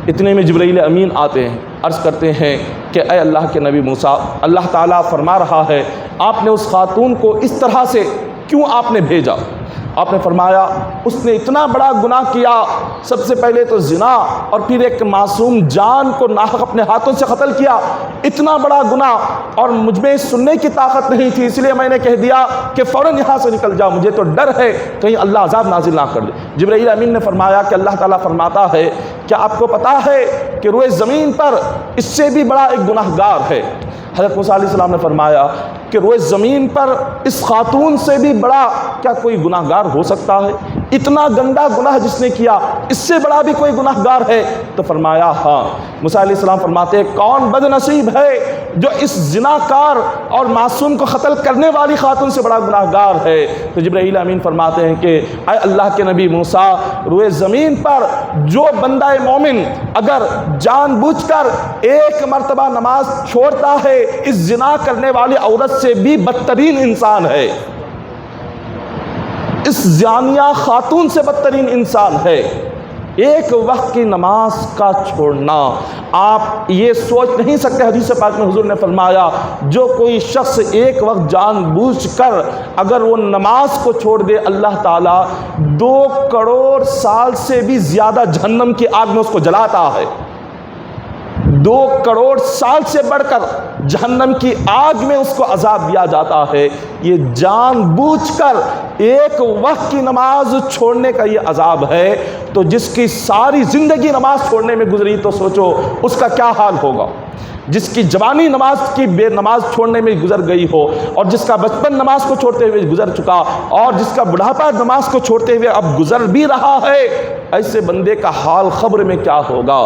اتنے میں جبرائیل امین آتے ہیں، عرض کرتے ہیں کہ اے اللہ کے نبی موسیٰ، اللہ تعالیٰ فرما رہا ہے آپ نے اس خاتون کو اس طرح سے کیوں آپ نے بھیجا؟ آپ نے فرمایا اس نے اتنا بڑا گناہ کیا، سب سے پہلے تو زنا اور پھر ایک معصوم جان کو ناحق اپنے ہاتھوں سے قتل کیا، اتنا بڑا گناہ، اور مجھ میں سننے کی طاقت نہیں تھی، اس لیے میں نے کہہ دیا کہ فوراً یہاں سے نکل جاؤ، مجھے تو ڈر ہے کہیں اللہ عذاب نازل نہ کر دے۔ جبرائیل امین نے فرمایا کہ اللہ تعالیٰ فرماتا ہے کہ آپ کو پتا ہے کہ روئے زمین پر اس سے بھی بڑا ایک گناہ گار ہے۔ حضرت موسیٰ علیہ السلام نے فرمایا کہ روئے زمین پر اس خاتون سے بھی بڑا کیا کوئی گناہ گار ہو سکتا ہے؟ اتنا گندا گناہ جس نے کیا، اس سے بڑا بھی کوئی گناہ گار ہے؟ تو فرمایا ہاں۔ موسیٰ علیہ السلام فرماتے ہیں کون بد نصیب ہے جو اس زناکار اور معصوم کو قتل کرنے والی خاتون سے بڑا گناہ گار ہے؟ تو جبرائیل امین فرماتے ہیں کہ اے اللہ کے نبی موسیٰ، روئے زمین پر جو بندہ مومن اگر جان بوجھ کر ایک مرتبہ نماز چھوڑتا ہے، اس زنا کرنے والی عورت سے بھی بدترین انسان ہے، اس زانیہ خاتون سے بدترین انسان ہے۔ ایک وقت کی نماز کا چھوڑنا، آپ یہ سوچ نہیں سکتے، حدیث پاک میں حضور نے فرمایا جو کوئی شخص ایک وقت جان بوجھ کر اگر وہ نماز کو چھوڑ دے، اللہ تعالیٰ 2 کروڑ سال سے بھی زیادہ جہنم کی آگ میں اس کو جلاتا ہے۔ 2 کروڑ سال سے بڑھ کر جہنم کی آگ میں اس کو عذاب دیا جاتا ہے۔ یہ جان بوجھ کر ایک وقت کی نماز چھوڑنے کا یہ عذاب ہے، تو جس کی ساری زندگی نماز چھوڑنے میں گزری تو سوچو اس کا کیا حال ہوگا۔ جس کی جوانی نماز چھوڑنے میں گزر گئی ہو، اور جس کا بچپن نماز کو چھوڑتے ہوئے گزر چکا، اور جس کا بڑھاپا نماز کو چھوڑتے ہوئے اب گزر بھی رہا ہے، ایسے بندے کا حال قبر میں کیا ہوگا،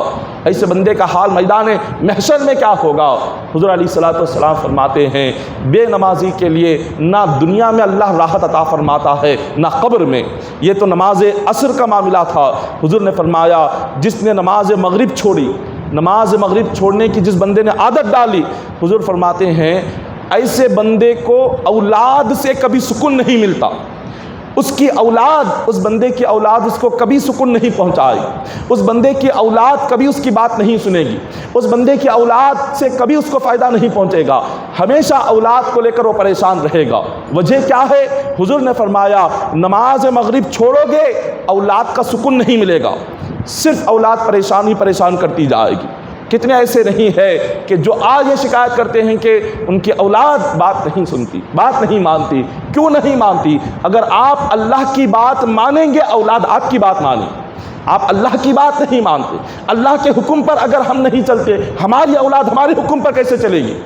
ایسے بندے کا حال میدان محشر میں کیا ہوگا۔ حضور علیہ الصلوۃ والسلام فرماتے ہیں بے نمازی کے لیے نہ دنیا میں اللہ راحت عطا فرماتا ہے نہ قبر میں۔ یہ تو نماز عصر کا معاملہ تھا۔ حضور نے فرمایا جس نے نماز مغرب چھوڑی، نماز مغرب چھوڑنے کی جس بندے نے عادت ڈالی، حضور فرماتے ہیں ایسے بندے کو اولاد سے کبھی سکون نہیں ملتا، اس کی اولاد، اس بندے کی اولاد اس کو کبھی سکون نہیں پہنچائے گی، اس بندے کی اولاد کبھی اس کی بات نہیں سنے گی، اس بندے کی اولاد سے کبھی اس کو فائدہ نہیں پہنچے گا، ہمیشہ اولاد کو لے کر وہ پریشان رہے گا۔ وجہ کیا ہے؟ حضور نے فرمایا نماز مغرب چھوڑو گے اولاد کا سکون نہیں ملے گا، صرف اولاد پریشان کرتی جائے گی۔ کتنے ایسے نہیں ہے کہ جو آج یہ شکایت کرتے ہیں کہ ان کی اولاد بات نہیں سنتی، بات نہیں مانتی۔ کیوں نہیں مانتی؟ اگر آپ اللہ کی بات مانیں گے اولاد آپ کی بات مانیں۔ آپ اللہ کی بات نہیں مانتے، اللہ کے حکم پر اگر ہم نہیں چلتے، ہماری اولاد ہمارے حکم پر کیسے چلے گی؟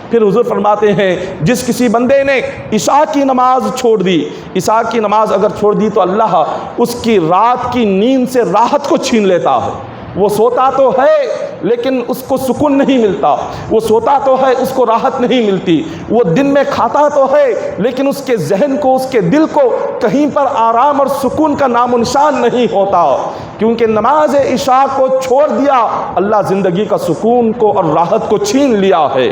پھر حضور فرماتے ہیں جس کسی بندے نے عشاء کی نماز چھوڑ دی، عشاء کی نماز اگر چھوڑ دی تو اللہ اس کی رات کی نیند سے راحت کو چھین لیتا ہے۔ وہ سوتا تو ہے لیکن اس کو سکون نہیں ملتا، وہ سوتا تو ہے اس کو راحت نہیں ملتی، وہ دن میں کھاتا تو ہے لیکن اس کے ذہن کو، اس کے دل کو کہیں پر آرام اور سکون کا نام و نشان نہیں ہوتا، کیونکہ نماز عشاء کو چھوڑ دیا اللہ زندگی کا سکون کو اور راحت کو چھین لیا ہے۔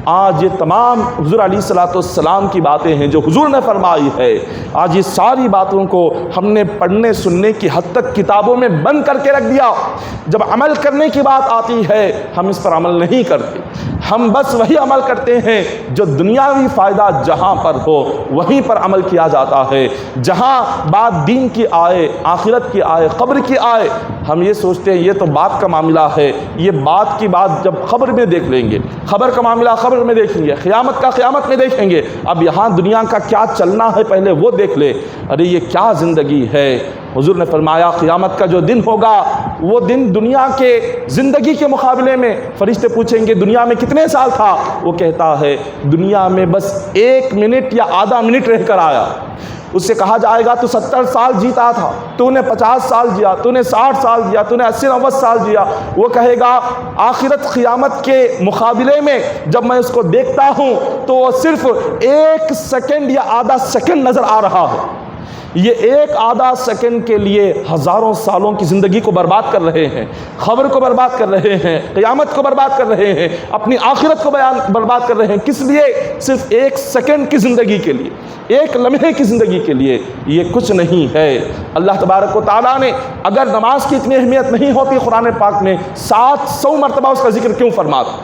آج یہ تمام حضور علیہ الصلوۃ والسلام کی باتیں ہیں جو حضور نے فرمائی ہے، آج یہ ساری باتوں کو ہم نے پڑھنے سننے کی حد تک کتابوں میں بند کر کے رکھ دیا۔ جب عمل کرنے کی بات آتی ہے ہم اس پر عمل نہیں کرتے، ہم بس وہی عمل کرتے ہیں جو دنیاوی فائدہ جہاں پر ہو وہیں پر عمل کیا جاتا ہے، جہاں بات دین کی آئے، آخرت کی آئے، قبر کی آئے ہم یہ سوچتے ہیں یہ تو بات کا معاملہ ہے، یہ بات کی بات جب قبر میں دیکھ لیں گے، خبر کا معاملہ قبر میں دیکھیں گے، قیامت کا قیامت میں دیکھیں گے، اب یہاں دنیا کا کیا چلنا ہے پہلے وہ دیکھ لے۔ ارے یہ کیا زندگی ہے؟ حضور نے فرمایا قیامت کا جو دن ہوگا وہ دن دنیا کے زندگی کے مقابلے میں، فرشتے پوچھیں گے دنیا میں کتنے سال تھا؟ وہ کہتا ہے دنیا میں بس 1 منٹ یا آدھا منٹ رہ کر آیا۔ اس سے کہا جائے گا تو 70 سال جیتا تھا، تو نے 50 سال جیا، تو نے 60 سال جیا، تو نے 80-90 سال جیا۔ وہ کہے گا آخرت قیامت کے مقابلے میں جب میں اس کو دیکھتا ہوں تو وہ صرف 1 سیکنڈ یا آدھا سیکنڈ نظر آ رہا ہے۔ یہ 1 آدھا سیکنڈ کے لیے ہزاروں سالوں کی زندگی کو برباد کر رہے ہیں، خبر کو برباد کر رہے ہیں، قیامت کو برباد کر رہے ہیں، اپنی آخرت کو برباد کر رہے ہیں۔ کس لیے؟ صرف 1 سیکنڈ کی زندگی کے لیے، 1 لمحے کی زندگی کے لیے۔ یہ کچھ نہیں ہے۔ اللہ تبارک و تعالیٰ نے اگر نماز کی اتنی اہمیت نہیں ہوتی قرآن پاک میں 700 مرتبہ اس کا ذکر کیوں فرماتا؟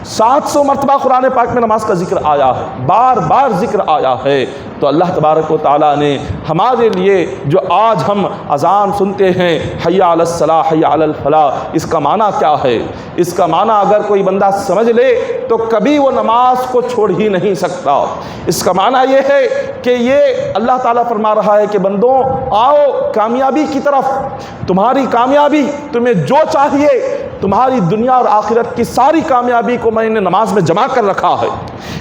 700 مرتبہ قرآن پاک میں نماز کا ذکر آیا ہے، بار بار ذکر آیا ہے۔ تو اللہ تبارک و تعالیٰ نے ہمارے لیے جو آج ہم اذان سنتے ہیں حی علی الصلاۃ حی علی الفلاح، اس کا معنی کیا ہے؟ اس کا معنی اگر کوئی بندہ سمجھ لے تو کبھی وہ نماز کو چھوڑ ہی نہیں سکتا۔ اس کا معنی یہ ہے کہ یہ اللہ تعالیٰ فرما رہا ہے کہ بندوں آؤ کامیابی کی طرف، تمہاری کامیابی تمہیں جو چاہیے، تمہاری دنیا اور آخرت کی ساری کامیابی کو میں نے نماز میں جمع کر رکھا ہے۔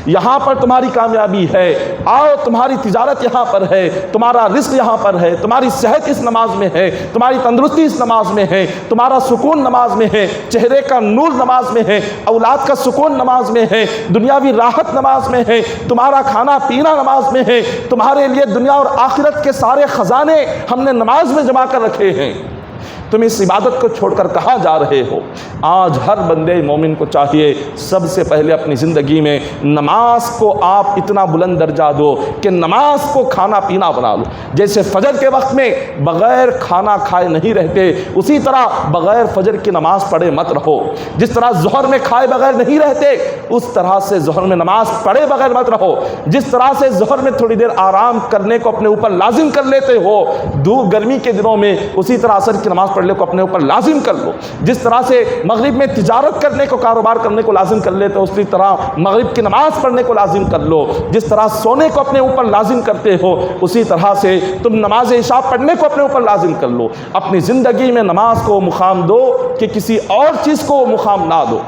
یہاں پر تمہاری کامیابی ہے، آؤ تمہاری تجارت یہاں پر ہے، تمہارا رزق یہاں پر ہے، تمہاری صحت اس نماز میں ہے، تمہاری تندرستی اس نماز میں ہے، تمہارا سکون نماز میں ہے، چہرے کا نور نماز میں ہے، اولاد کا سکون نماز میں ہے، دنیاوی راحت نماز میں ہے، تمہارا کھانا پینا نماز میں ہے، تمہارے لیے دنیا اور آخرت کے سارے خزانے ہم نے نماز میں جمع کر رکھے ہیں۔ تم اس عبادت کو چھوڑ کر کہاں جا رہے ہو؟ آج ہر بندے مومن کو چاہیے سب سے پہلے اپنی زندگی میں نماز کو آپ اتنا بلند درجہ دو کہ نماز کو کھانا پینا بنا لو۔ جیسے فجر کے وقت میں بغیر کھانا کھائے نہیں رہتے، اسی طرح بغیر فجر کی نماز پڑھے مت رہو۔ جس طرح ظہر میں کھائے بغیر نہیں رہتے، اس طرح سے ظہر میں نماز پڑھے بغیر مت رہو۔ جس طرح سے ظہر میں تھوڑی دیر آرام کرنے کو اپنے اوپر لازم کر لیتے ہو دھوپ گرمی کے دنوں میں، اسی طرح عصر کی نماز پڑھنے کو اپنے اوپر لازم کر لو۔ جس طرح سے مغرب میں تجارت کرنے کو، کاروبار کرنے کو لازم کر لیتے ہو، اسی طرح مغرب کی نماز پڑھنے کو لازم کر لو۔ جس طرح سونے کو اپنے اوپر لازم کرتے ہو، اسی طرح سے تم نماز عشاء پڑھنے کو اپنے اوپر لازم کر لو۔ اپنی زندگی میں نماز کو مقام دو کہ کسی اور چیز کو مقام نہ دو۔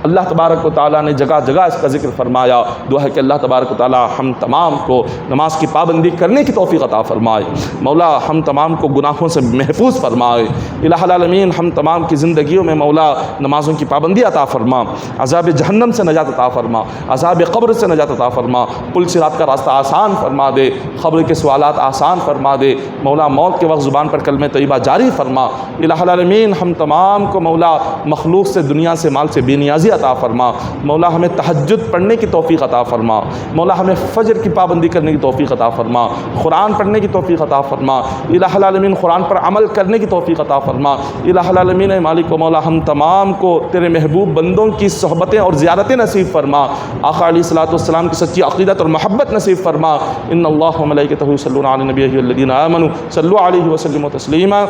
اللہ تبارک و تعالیٰ نے جگہ جگہ اس کا ذکر فرمایا۔ دعا ہے کہ اللہ تبارک و تعالیٰ ہم تمام کو نماز کی پابندی کرنے کی توفیق عطا فرمائے۔ مولا ہم تمام کو گناہوں سے محفوظ فرمائے۔ الہ العالمین ہم تمام کی زندگیوں میں مولا نمازوں کی پابندی عطا فرما، عذاب جہنم سے نجات عطا فرما، عذاب قبر سے نجات عطا فرما، پل صراط کا راستہ آسان فرما دے، قبر کے سوالات آسان فرما دے۔ مولا موت کے وقت زبان پر کلمہ طیبہ جاری فرما۔ الہ العالمین ہم تمام کو مولا مخلوق سے، دنیا سے، مال سے بے نیازی عطا فرما۔ مولا ہمیں تہجد پڑھنے کی توفیق عطا فرما۔ مولا ہمیں فجر کی پابندی کرنے کی توفیق عطا فرما، قرآن پڑھنے کی توفیق عطا فرما۔ الہ العالمین قرآن پر عمل کرنے کی توفیق عطا فرما۔ الہ العالمین اے مالک و مولا ہم تمام کو تیرے محبوب بندوں کی صحبتیں اور زیارتیں نصیب فرما۔ آقا علیہ الصلوۃ والسلام کی سچی عقیدت اور محبت نصیب فرما۔ ان اللہ و ملائکتہ یصلون علی النبی الذین آمنوا صلوا علیہ وسلموا تسلیما۔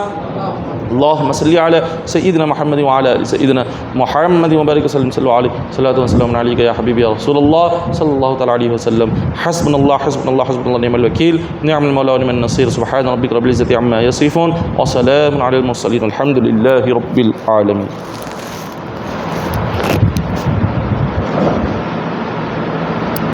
اللهم صل على سيدنا محمد وعلى ال سيدنا محمد وبارك وسلم صلوا عليه صلاة وسلام عليك يا حبيبي يا رسول الله صلى الله تعالى عليه وسلم۔ حسبنا الله حسبنا الله حسبنا الله نعم الوكيل نعم المولى ونعم النصير۔ سبحان ربك رب العزة عما يصفون وسلام على المرسلين والحمد لله رب العالمين۔